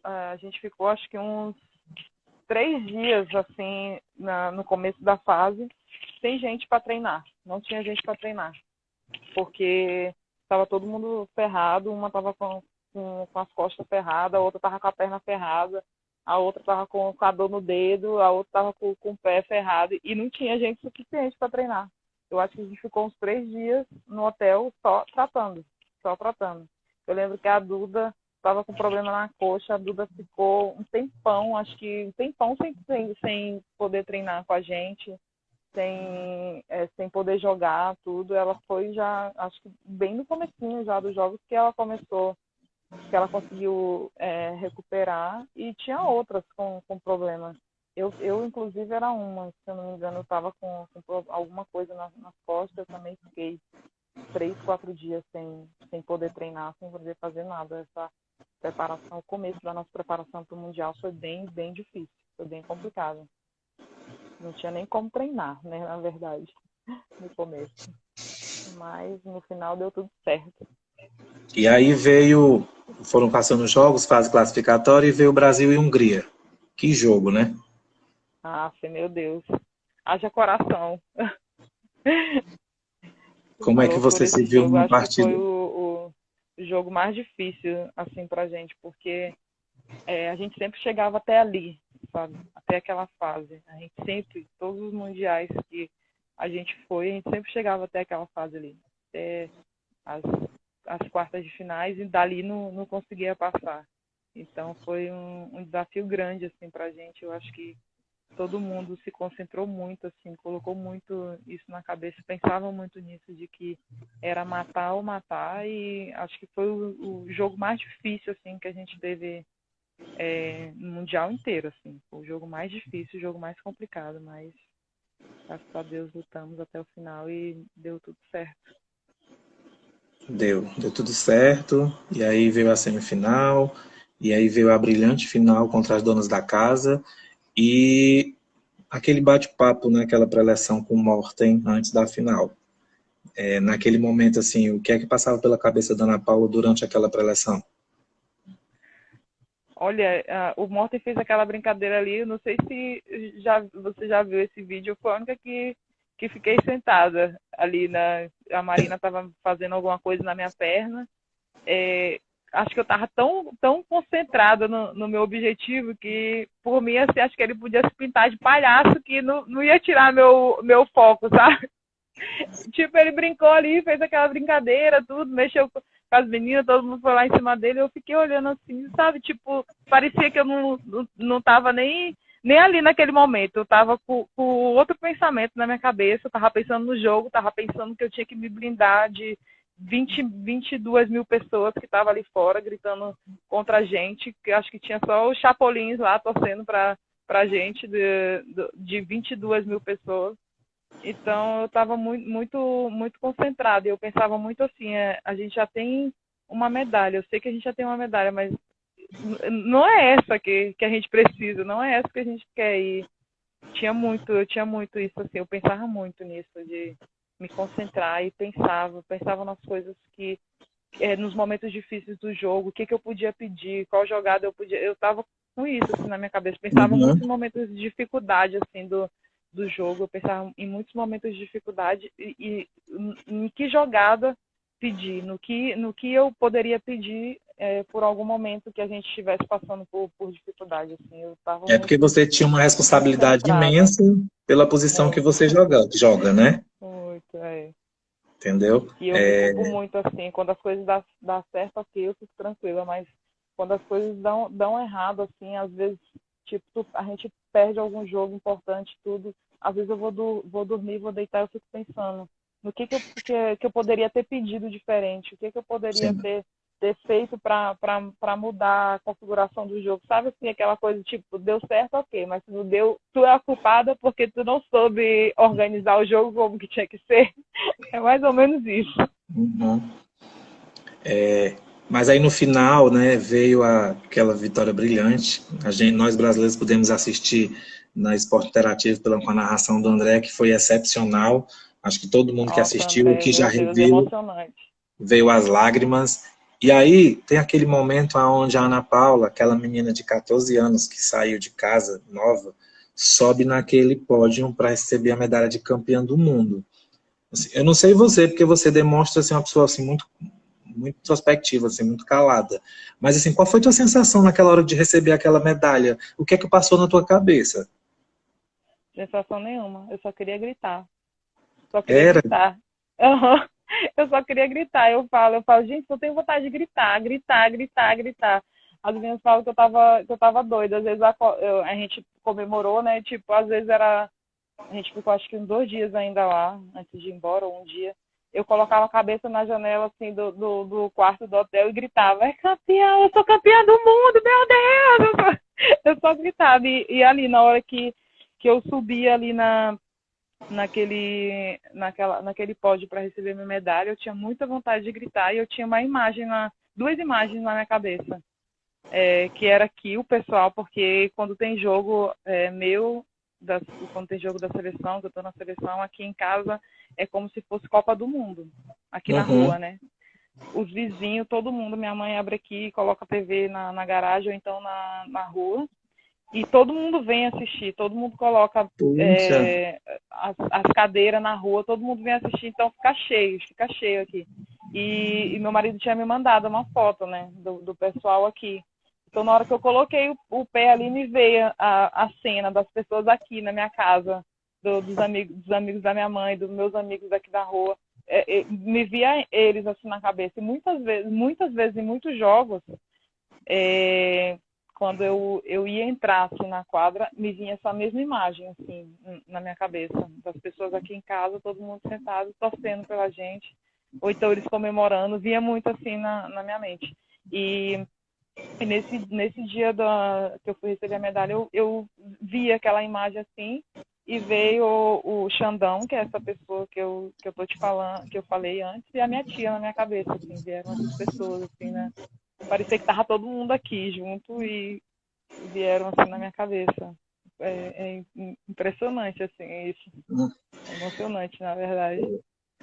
acho que uns 3 dias, assim, no começo da fase, sem gente para treinar. Não tinha gente para treinar. porque estava todo mundo ferrado, uma estava com as costas ferradas, a outra estava com a perna ferrada, a outra estava com a dor no dedo, a outra estava com o pé ferrado, e não tinha gente suficiente para treinar. Eu acho que a gente ficou uns 3 dias no hotel só tratando, só tratando. Eu lembro que a Duda estava com problema na coxa, a Duda ficou um tempão, acho que um tempão sem poder treinar com a gente, sem poder jogar, tudo. Ela foi já, acho que bem no comecinho já dos jogos que ela começou, que ela conseguiu recuperar, e tinha outras com problema. Eu, inclusive, era uma, se eu não me engano, eu estava com alguma coisa nas costas, eu também fiquei 3, 4 dias sem poder treinar, sem poder fazer nada. Essa preparação, o começo da nossa preparação para o Mundial foi bem, bem difícil, foi bem complicado. Não tinha nem como treinar, né, na verdade, no começo. Mas no final deu tudo certo. E aí foram passando os jogos, fase classificatória, e veio Brasil e Hungria. Que jogo, né? Ah, meu Deus. Haja coração. Como é que você se viu numa partida? Acho que foi o jogo mais difícil, assim, pra gente, porque a gente sempre chegava até ali, sabe? Até aquela fase. A gente sempre, todos os mundiais que a gente foi, a gente sempre chegava até aquela fase ali. Até as quartas de finais, e dali não conseguia passar. Então foi um desafio grande, assim, pra gente. Eu acho que todo mundo se concentrou muito, assim, colocou muito isso na cabeça, pensava muito nisso, de que era matar ou matar, e acho que foi o jogo mais difícil, assim, que a gente teve no Mundial inteiro, assim. Foi o jogo mais difícil, o jogo mais complicado, mas graças a Deus lutamos até o final e deu tudo certo. Deu tudo certo, e aí veio a semifinal, e aí veio a brilhante final contra as donas da casa, e aquele bate-papo, né, aquela preleção com o Morten antes da final. Naquele momento, assim, o que é que passava pela cabeça da Ana Paula durante aquela preleção? Olha, o Morten fez aquela brincadeira ali, eu não sei se você já viu esse vídeo, foi a única que fiquei sentada ali, a Marina estava fazendo alguma coisa na minha perna, acho que eu estava tão concentrada no meu objetivo que, por mim, assim, acho que ele podia se pintar de palhaço, que não ia tirar meu foco, sabe? Tipo, ele brincou ali, fez aquela brincadeira, tudo, mexeu com as meninas, todo mundo foi lá em cima dele, eu fiquei olhando assim, sabe? Tipo, parecia que eu não tava nem ali naquele momento, eu tava com outro pensamento na minha cabeça, eu tava pensando no jogo, tava pensando que eu tinha que me blindar de 22 mil pessoas que estavam ali fora, gritando contra a gente, que acho que tinha só os chapolins lá torcendo pra gente, de 22 mil pessoas. Então eu estava muito, muito, muito concentrada. Eu pensava muito assim, a gente já tem uma medalha. Eu sei que a gente já tem uma medalha, mas não é essa que a gente precisa, não é essa que a gente quer. E eu tinha muito isso assim. Eu pensava muito nisso, de me concentrar, e pensava nas coisas que nos momentos difíceis do jogo, o que eu podia pedir, qual jogada eu podia. Eu estava com isso assim na minha cabeça. Pensava muito em momentos de dificuldade assim do jogo, eu pensava em muitos momentos de dificuldade e em que jogada pedir, no que eu poderia pedir por algum momento que a gente estivesse passando por dificuldade. Assim, eu tava Porque você tinha uma responsabilidade imensa pela posição que você joga, né? Muito, Entendeu? E eu me culpo muito, assim, quando as coisas dão certo, ok, eu fico tranquila, mas quando as coisas dão errado, assim, às vezes, tipo, a gente perde algum jogo importante, tudo. Às vezes eu vou dormir, vou deitar, eu fico pensando no que eu poderia ter pedido diferente, o que eu poderia ter feito para mudar a configuração do jogo. Sabe assim, aquela coisa, tipo, deu certo, ok, mas se não deu, tu é a culpada porque tu não soube organizar o jogo como que tinha que ser. É mais ou menos isso. Uhum. Mas aí no final, né, veio aquela vitória brilhante. Nós brasileiros pudemos assistir na Esporte Interativo com a narração do André, que foi excepcional. Acho que todo mundo que assistiu, André, que já Deus, reviu, emocionante. Veio as lágrimas. E aí tem aquele momento onde a Ana Paula, aquela menina de 14 anos que saiu de casa nova, sobe naquele pódio para receber a medalha de campeã do mundo. Assim, eu não sei você, porque você demonstra ser uma pessoa assim, muito introspectiva, assim, muito calada. Mas assim, qual foi a tua sensação naquela hora de receber aquela medalha? O que é que passou na tua cabeça? Sensação nenhuma. Eu só queria gritar. Só queria Era? gritar. Aham. Eu só queria gritar. Eu falo, gente, eu tenho vontade de gritar, gritar, gritar, gritar. As meninas falam que eu tava doida. Às vezes a gente comemorou, né? Tipo, às vezes era. A gente ficou acho que uns 2 dias ainda lá, antes de ir embora, ou um dia. Eu colocava a cabeça na janela, assim, do quarto do hotel e gritava, é campeão, eu sou campeã do mundo, meu Deus! Eu só gritava. E ali, na hora que eu subi ali naquele pódio para receber minha medalha, eu tinha muita vontade de gritar e eu tinha duas imagens na minha cabeça, que era aqui o pessoal, porque quando tem jogo quando tem jogo da seleção, que eu estou na seleção, aqui em casa é como se fosse Copa do Mundo, aqui na Uhum. rua, né? Os vizinhos, todo mundo, minha mãe abre aqui e coloca a TV na garagem ou então na rua. E todo mundo vem assistir, todo mundo coloca Puxa. as cadeiras na rua, todo mundo vem assistir, então fica cheio aqui. E meu marido tinha me mandado uma foto, né, do pessoal aqui. Então, na hora que eu coloquei o pé ali, me veio a cena das pessoas aqui na minha casa, dos amigos da minha mãe, dos meus amigos aqui da rua. Me via eles assim na cabeça. E muitas vezes em muitos jogos, quando eu ia entrar assim na quadra, me vinha essa mesma imagem assim na minha cabeça, das pessoas aqui em casa, todo mundo sentado, torcendo pela gente, ou então eles comemorando, vinha muito assim na minha mente. E nesse dia que eu fui receber a medalha, eu vi aquela imagem assim, e veio o Xandão, que é essa pessoa que eu tô te falando, que eu falei antes, e a minha tia na minha cabeça, assim, vieram essas pessoas, assim, né? Parecia que tava todo mundo aqui junto e vieram assim na minha cabeça. É impressionante, assim, isso. É emocionante, na verdade.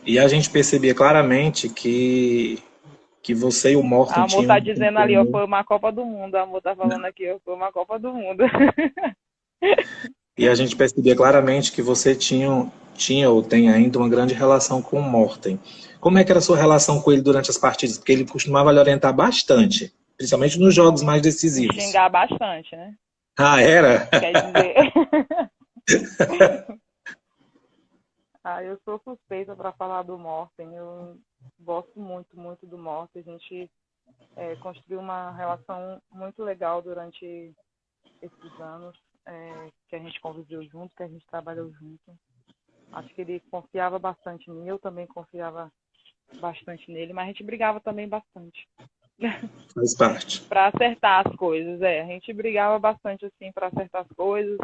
E a gente percebia claramente que você e o A Morten amor tinham tá um ponto dizendo ali, ó, comum. foi uma Copa do Mundo. A amor tá falando aqui, ó, foi uma Copa do Mundo. E a gente percebia claramente que você tinha ou tem ainda uma grande relação com o Morten. Como é que era a sua relação com ele durante as partidas? Porque ele costumava lhe orientar bastante, principalmente nos jogos mais Me decisivos. xingar bastante, né? Ah, era? Quer dizer. Eu sou suspeita para falar do Morten. Eu gosto muito, muito do Morten. A gente construiu uma relação muito legal durante esses anos que a gente conviveu junto, que a gente trabalhou junto. Acho que ele confiava bastante em mim, eu também confiava bastante nele, mas a gente brigava também bastante. Faz parte. Para acertar as coisas, a gente brigava bastante assim para acertar as coisas.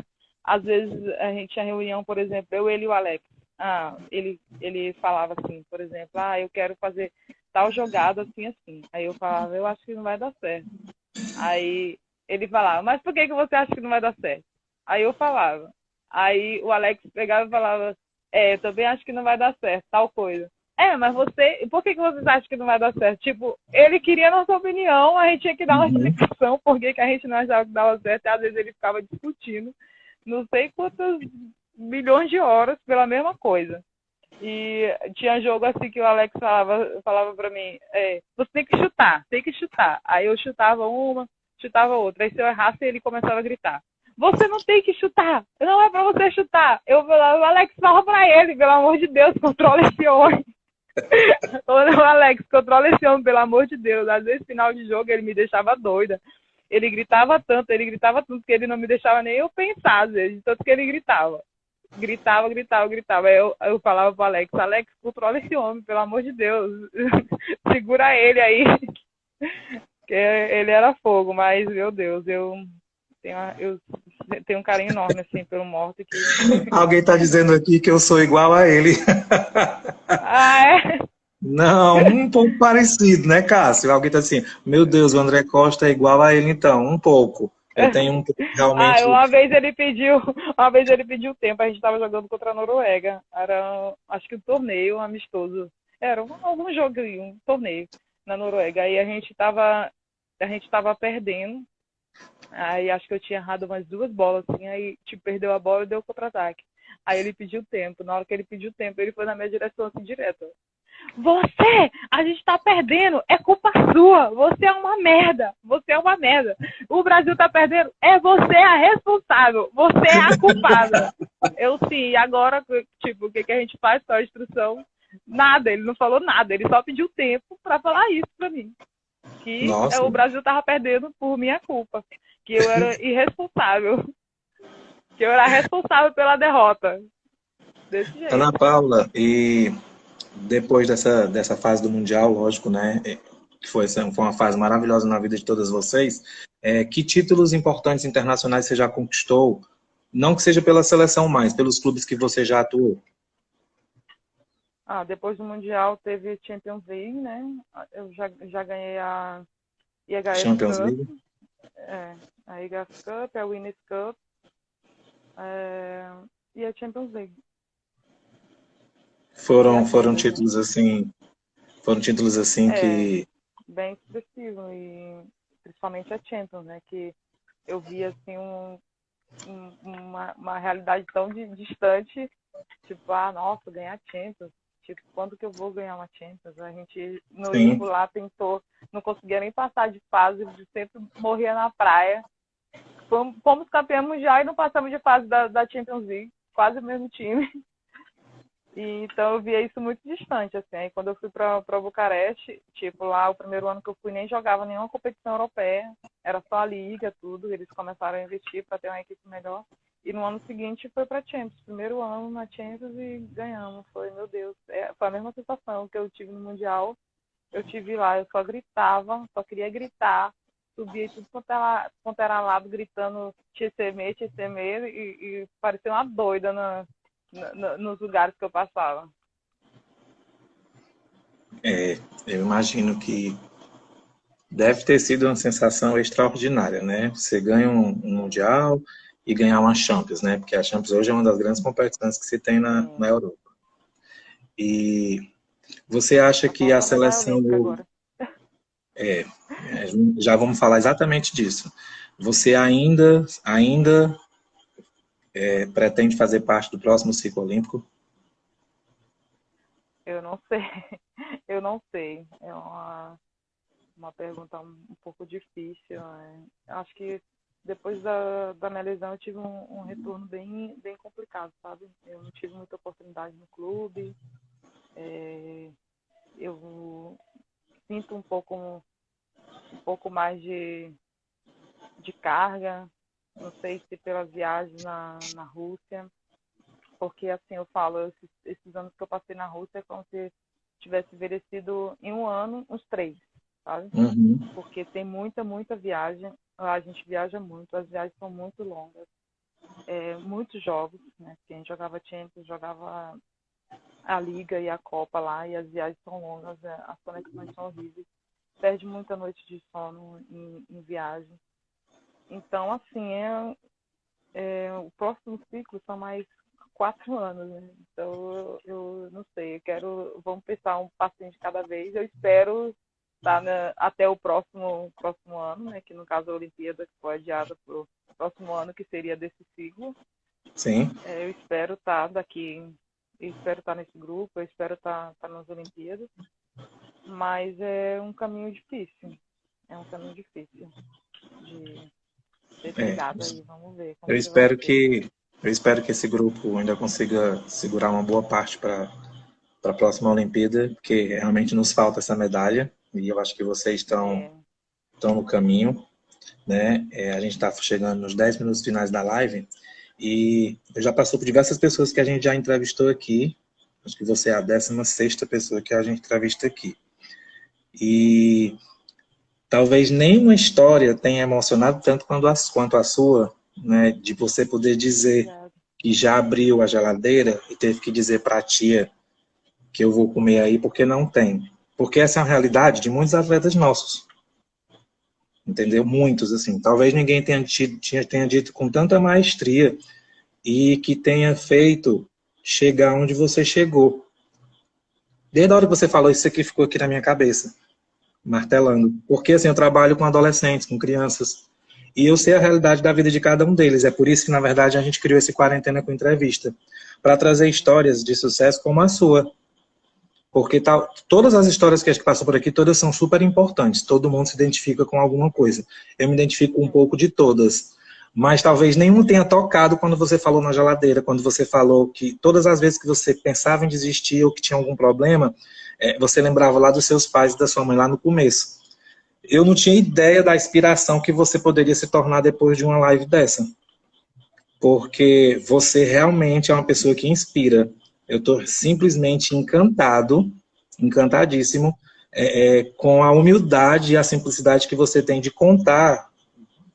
Às vezes a gente tinha reunião, por exemplo, ele e o Alex. Ele falava assim, por exemplo, eu quero fazer tal jogada assim, assim. Aí eu falava, eu acho que não vai dar certo. Aí ele falava, mas por que você acha que não vai dar certo? Aí eu falava. Aí o Alex pegava e falava, eu também acho que não vai dar certo, tal coisa. Mas por que vocês acham que não vai dar certo? Tipo, ele queria a nossa opinião, a gente tinha que dar uma Uhum. explicação por que a gente não achava que dava certo, e às vezes ele ficava discutindo não sei quantas milhões de horas pela mesma coisa. E tinha jogo assim que o Alex falava pra mim, você tem que chutar, tem que chutar. Aí eu chutava uma, chutava outra. Aí se eu errasse, ele começava a gritar. Você não tem que chutar, não é pra você chutar. Eu falava, Alex, fala pra ele, pelo amor de Deus, controla esse homem. O Alex, controla esse homem, pelo amor de Deus. Às vezes, final de jogo, ele me deixava doida. Ele gritava tanto que ele não me deixava nem eu pensar, às vezes, tanto que ele gritava. Gritava, gritava, gritava. Aí eu falava pro Alex, controla esse homem, pelo amor de Deus. Segura ele aí. Que ele era fogo, mas, meu Deus, eu tenho um carinho enorme, assim, pelo Morto. Alguém está dizendo aqui que eu sou igual a ele. É? Não, um pouco parecido, né, Cássio? Alguém está assim, meu Deus, o André Costa é igual a ele, então, um pouco. Eu tenho um pouco realmente. Uma vez ele pediu tempo, a gente estava jogando contra a Noruega. Era, acho que um torneio amistoso. Era algum jogo, um torneio na Noruega. Aí a gente tava perdendo. Aí acho que eu tinha errado umas 2 bolas, assim, aí tipo, perdeu a bola e deu contra-ataque. Aí ele pediu tempo. Na hora que ele pediu tempo, ele foi na minha direção assim, direto. Você, a gente tá perdendo, é culpa sua. Você é uma merda. Você é uma merda. O Brasil tá perdendo, é você a responsável. Você é a culpada. Eu sim, agora, tipo, o que a gente faz com a instrução? Nada, ele não falou nada. Ele só pediu tempo pra falar isso pra mim. Que o Brasil tava perdendo por minha culpa. Que eu era irresponsável. Que eu era responsável pela derrota. Desse jeito. Ana Paula, e depois dessa fase do Mundial, lógico, né? Que foi uma fase maravilhosa na vida de todas vocês. Que títulos importantes internacionais você já conquistou? Não que seja pela seleção mais, pelos clubes que você já atuou. Depois do Mundial teve Champions League, né? Eu já ganhei a IHF Champions Cup. League? A IHF Cup, a Winners Cup e a Champions League. Foram títulos assim que... Bem expressivo, e principalmente a Champions, né? Que eu vi assim uma realidade tão distante, tipo, nossa, ganhar Champions. Tipo, quando que eu vou ganhar uma Champions? A gente, no limbo lá, tentou, não conseguia nem passar de fase, sempre morria na praia. Fomos campeões mundial e não passamos de fase da Champions League, quase o mesmo time. E, então eu via isso muito distante, assim. Aí quando eu fui para Bucareste, tipo, lá o primeiro ano que eu fui nem jogava nenhuma competição europeia, era só a liga, tudo. Eles começaram a investir para ter uma equipe melhor. E no ano seguinte foi para Champions, primeiro ano na Champions e ganhamos. Foi, meu Deus, foi a mesma sensação que eu tive no Mundial. Eu tive lá, eu só gritava, só queria gritar, subia tudo quanto era lado, gritando Tcheseme, e parecia uma doida nos lugares que eu passava. Eu imagino que deve ter sido uma sensação extraordinária, né? Você ganha um Mundial e ganhar uma Champions, né? Porque a Champions hoje é uma das grandes competições que se tem na Europa. E você acha que a seleção... já vamos falar exatamente disso. Você ainda pretende fazer parte do próximo ciclo olímpico? Eu não sei. Eu não sei. É uma pergunta um pouco difícil. Acho que depois da minha lesão eu tive um retorno bem complicado, sabe? Eu não tive muita oportunidade no clube. Eu sinto um pouco mais de carga. Não sei se pela viagem na Rússia, porque assim eu falo, esses anos que eu passei na Rússia é como se tivesse envelhecido em um ano, uns 3, sabe? Uhum. Porque tem muita viagem, a gente viaja muito, as viagens são muito longas, muitos jogos, né? Porque a gente jogava Champions, jogava a Liga e a Copa lá, e as viagens são longas, as conexões são horríveis, perde muita noite de sono em viagem. Então, assim, o próximo ciclo são mais 4 anos, né? Então, eu não sei, vamos pensar um passinho de cada vez. Eu espero estar até o próximo ano, né? Que no caso a Olimpíada, que foi adiada para o próximo ano, que seria desse ciclo. Sim. Eu espero estar nesse grupo, eu espero estar nas Olimpíadas. Mas é um caminho difícil. De pegada aí, vamos ver. Eu espero que esse grupo ainda consiga segurar uma boa parte para a próxima Olimpíada, porque realmente nos falta essa medalha, e eu acho que vocês estão no caminho, né? A gente está chegando nos 10 minutos finais da live, e eu já passou por diversas pessoas que a gente já entrevistou aqui, acho que você é a 16ª pessoa que a gente entrevista aqui. E talvez nenhuma história tenha emocionado tanto quanto a sua, né? De você poder dizer que já abriu a geladeira e teve que dizer para a tia que eu vou comer aí porque não tem. Porque essa é a realidade de muitos atletas nossos. Entendeu? Muitos, assim. Talvez ninguém tenha dito com tanta maestria e que tenha feito chegar onde você chegou. Desde a hora que você falou, isso aqui ficou aqui na minha cabeça, martelando. Porque assim, eu trabalho com adolescentes, com crianças, e eu sei a realidade da vida de cada um deles. É por isso que, na verdade, a gente criou esse Quarentena com Entrevista. para trazer histórias de sucesso como a sua. Porque todas as histórias que a gente passou por aqui, todas são super importantes. Todo mundo se identifica com alguma coisa. Eu me identifico um pouco de todas. Mas talvez nenhum tenha tocado quando você falou na geladeira, quando você falou que todas as vezes que você pensava em desistir ou que tinha algum problema, você lembrava lá dos seus pais e da sua mãe lá no começo. Eu não tinha ideia da inspiração que você poderia se tornar depois de uma live dessa. Porque você realmente é uma pessoa que inspira. Eu estou simplesmente encantado, encantadíssimo, com a humildade e a simplicidade que você tem de contar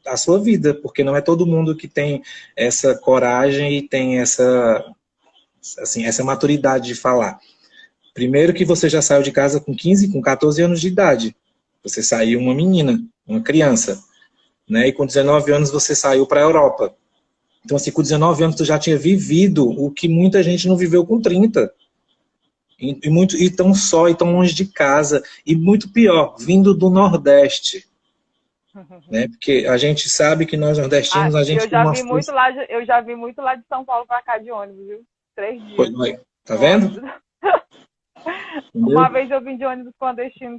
a sua vida, porque não é todo mundo que tem essa coragem e tem essa maturidade de falar. Primeiro que você já saiu de casa com 15, com 14 anos de idade. Você saiu uma menina, uma criança, né? E com 19 anos você saiu para a Europa. Então, assim, com 19 anos tu já tinha vivido o que muita gente não viveu com 30. E tão só, e tão longe de casa. E muito pior, vindo do Nordeste. Né? Porque a gente sabe que nós nordestinos, a gente eu já vi muito lá, eu já vi muito lá de São Paulo para cá de ônibus, viu? 3 dias. Tá vendo? Uma vez eu vim de ônibus clandestino,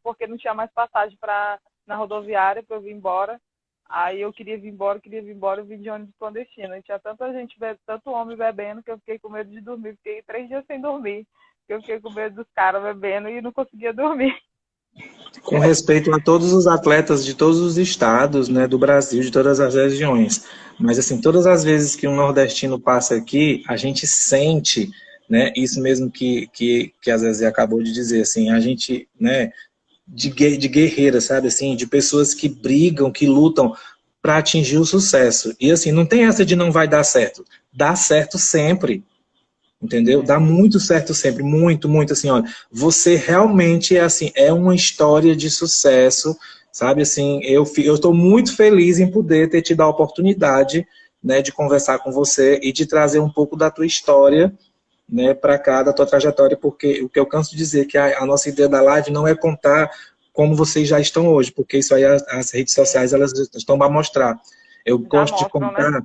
porque não tinha mais passagem na rodoviária para eu vir embora. Aí eu queria vir embora, eu vim de ônibus clandestino. E tinha tanta gente, tanto homem bebendo, que eu fiquei com medo de dormir. Fiquei 3 dias sem dormir, porque eu fiquei com medo dos caras bebendo e não conseguia dormir. Com respeito a todos os atletas de todos os estados, né, do Brasil, de todas as regiões. Mas, assim, todas as vezes que um nordestino passa aqui, a gente sente, né, isso mesmo que a Zezé acabou de dizer, assim, a gente, né, de guerreira, sabe, assim, de pessoas que brigam, que lutam para atingir o sucesso. E, assim, não tem essa de não vai dar certo. Dá certo sempre. Entendeu? Dá muito certo sempre, muito, muito, assim, olha, você realmente é uma história de sucesso, sabe, assim, eu estou muito feliz em poder ter te dado a oportunidade, né, de conversar com você e de trazer um pouco da tua história, né, para cá, da tua trajetória, porque o que eu canso de dizer é que a nossa ideia da live não é contar como vocês já estão hoje, porque isso aí as redes sociais, elas estão para mostrar. Eu gosto de contar... Né?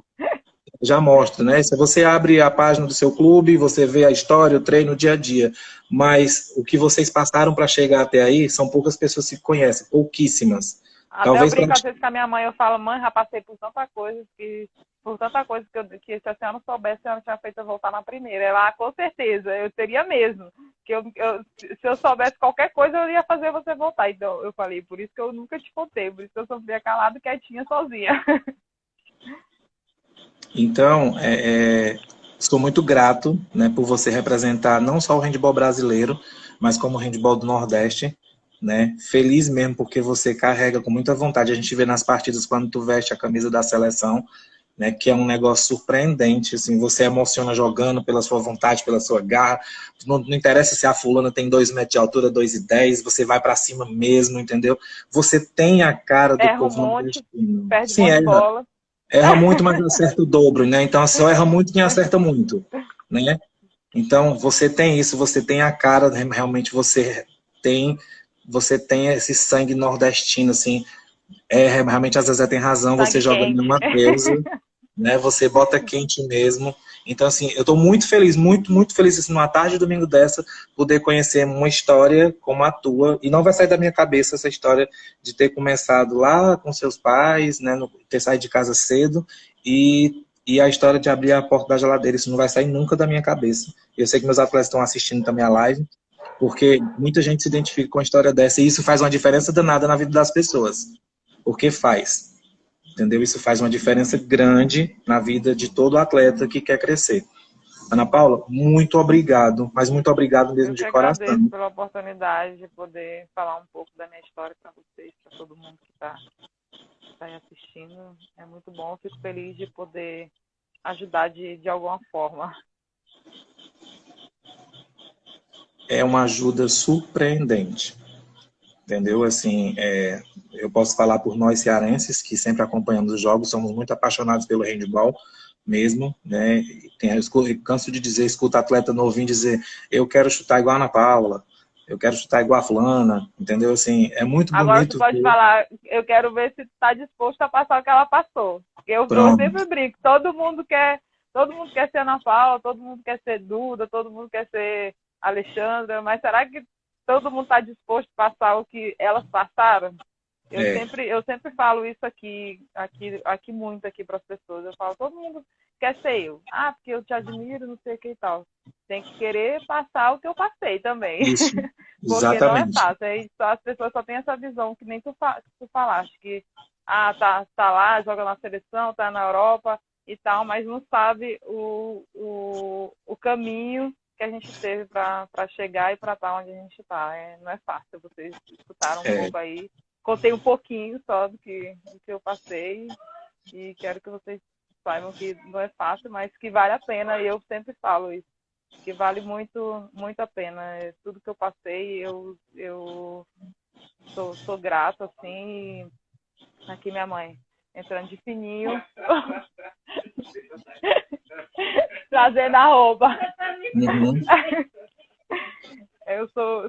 Já mostra, né? Se você abre a página do seu clube, você vê a história, o treino, o dia a dia. Mas o que vocês passaram para chegar até aí, são poucas pessoas que conhecem, pouquíssimas. Até talvez eu brinco às vezes com a minha mãe, eu falo, mãe, já passei por tanta coisa que se a senhora não soubesse, a senhora tinha feito eu voltar na primeira. Ela, com certeza, eu teria mesmo. Se eu soubesse qualquer coisa, eu ia fazer você voltar. Então, eu falei, por isso que eu nunca te contei, por isso que eu sofria calado, quietinha, sozinha. Então, sou muito grato, né, por você representar não só o handebol brasileiro, mas como o handebol do Nordeste, né? Feliz mesmo porque você carrega com muita vontade. A gente vê nas partidas quando tu veste a camisa da seleção, né, que é um negócio surpreendente, assim, você emociona jogando pela sua vontade, pela sua garra. Não interessa se a fulana tem 2 metros de altura, 2,10, você vai para cima mesmo, entendeu? Você tem a cara do povo nordestino. Perde de bola. Erra muito, mas acerta o dobro, né? Então, só erra muito quem acerta muito, né? Então, você tem isso, você tem a cara, realmente você tem esse sangue nordestino, assim. Realmente, a Zezé tem razão, sangue você joga quente. Numa deusa, né? Você bota quente mesmo. Então, assim, eu estou muito feliz, muito, muito feliz, assim, numa tarde de domingo dessa, poder conhecer uma história como a tua. E não vai sair da minha cabeça essa história de ter começado lá com seus pais, né, ter saído de casa cedo, e a história de abrir a porta da geladeira. Isso não vai sair nunca da minha cabeça. Eu sei que meus atletas estão assistindo também a live, porque muita gente se identifica com a história dessa, e isso faz uma diferença danada na vida das pessoas. Porque faz. Entendeu? Isso faz uma diferença grande na vida de todo atleta que quer crescer. Ana Paula, muito obrigado, mas muito obrigado mesmo de coração. Eu agradeço pela oportunidade de poder falar um pouco da minha história para vocês, para todo mundo que está aí assistindo. É muito bom, eu fico feliz de poder ajudar de alguma forma. É uma ajuda surpreendente. Entendeu? Assim, eu posso falar por nós cearenses, que sempre acompanhamos os jogos, somos muito apaixonados pelo handebol mesmo, né? Eu canso de dizer, escuto atleta novinho dizer, eu quero chutar igual a Ana Paula, eu quero chutar igual a fulana, entendeu? Assim, é muito bonito. Agora você pode falar, eu quero ver se está disposto a passar o que ela passou. Eu sempre brinco, todo mundo Todo mundo quer ser Ana Paula, todo mundo quer ser Duda, todo mundo quer ser Alexandra, mas será que todo mundo está disposto a passar o que elas passaram? Eu sempre falo isso aqui muito aqui para as pessoas. Eu falo, todo mundo quer ser eu. Ah, porque eu te admiro, não sei o que e tal. Tem que querer passar o que eu passei também. Isso, Porque não é exatamente. fácil. As pessoas só têm essa visão que nem tu falaste, que tá lá, joga na seleção, tá na Europa e tal, mas não sabe o caminho que a gente teve para chegar e para estar onde a gente está. Não é fácil. Vocês escutaram um pouco aí. Contei um pouquinho só do que eu passei e quero que vocês saibam que não é fácil, mas que vale a pena. E eu sempre falo isso, que vale muito, muito a pena. Tudo que eu passei, eu sou grata, assim. E aqui minha mãe, entrando de fininho, trazendo a roupa. Uhum.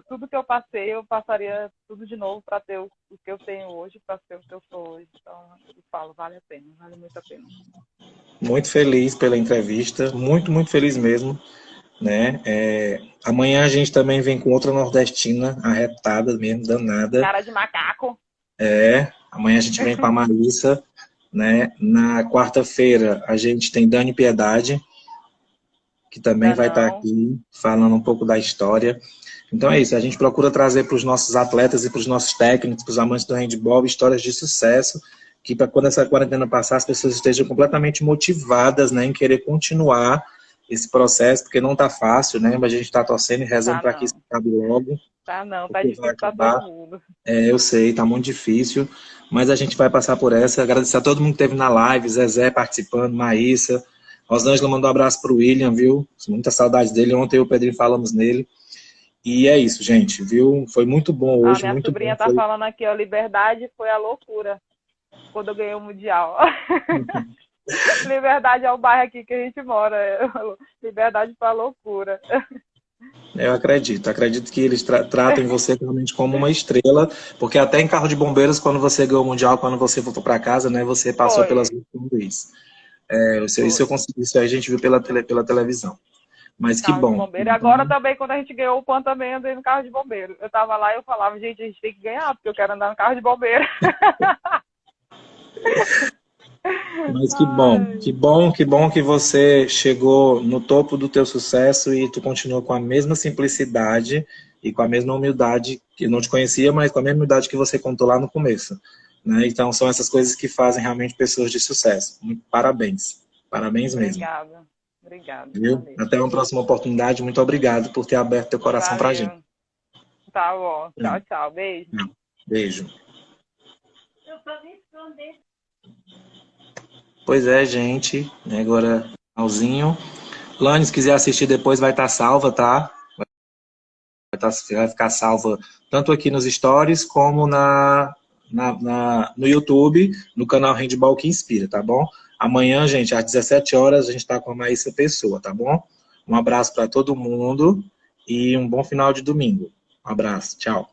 Tudo que eu passei, eu passaria tudo de novo para ter o que eu tenho hoje, para ser o que eu sou hoje. Então, eu falo, vale a pena, vale muito a pena. Muito feliz pela entrevista, muito, muito feliz mesmo, né? Amanhã a gente também vem com outra nordestina, arretada mesmo, danada. Cara de macaco. Amanhã a gente vem com a Marissa, né? Na quarta-feira a gente tem Dani Piedade, que também vai estar aqui falando um pouco da história. Então é isso, a gente procura trazer para os nossos atletas e para os nossos técnicos, para os amantes do handball, histórias de sucesso, que para quando essa quarentena passar, as pessoas estejam completamente motivadas, né, em querer continuar esse processo, porque não está fácil, né, mas a gente está torcendo e rezando para que isso acabe logo. Tá difícil para todo mundo. Eu sei, tá muito difícil, mas a gente vai passar por essa. Agradecer a todo mundo que esteve na live, Zezé participando, Maísa, Rosângela mandou um abraço pro William, viu? Muita saudade dele, ontem eu e o Pedrinho falamos nele. E é isso, gente, viu? Foi muito bom hoje. Minha muito sobrinha bom. Tá falando aqui, ó, liberdade foi a loucura quando eu ganhei o Mundial. Liberdade é o bairro aqui que a gente mora. Liberdade foi a loucura. Eu acredito que eles tratem você realmente como uma estrela, porque até em carro de bombeiros, quando você ganhou o Mundial, quando você voltou para casa, né, você passou pelas ruas com isso. Isso eu consegui, isso aí a gente viu pela televisão. Mas que bom. E agora também, quando a gente ganhou o PAN, também andei no carro de bombeiro. Eu tava lá e eu falava, gente, a gente tem que ganhar, porque eu quero andar no carro de bombeiro. Mas que bom que você chegou no topo do teu sucesso e tu continua com a mesma simplicidade e com a mesma humildade, que eu não te conhecia, mas com a mesma humildade que você contou lá no começo. Né? Então são essas coisas que fazem realmente pessoas de sucesso. Muito parabéns. Parabéns mesmo. Obrigada. Viu? Até uma próxima oportunidade. Muito obrigado por ter aberto teu coração pra gente. Tá bom. Tchau. Beijo. Beijo. Pois é, gente. Agora, finalzinho. Lani, se quiser assistir depois, vai estar salva, tá? Vai ficar salva tanto aqui nos stories como no YouTube, no canal Handball que Inspira, tá bom? Amanhã, gente, às 17 horas, a gente está com a Maísa Pessoa, tá bom? Um abraço para todo mundo e um bom final de domingo. Um abraço, tchau.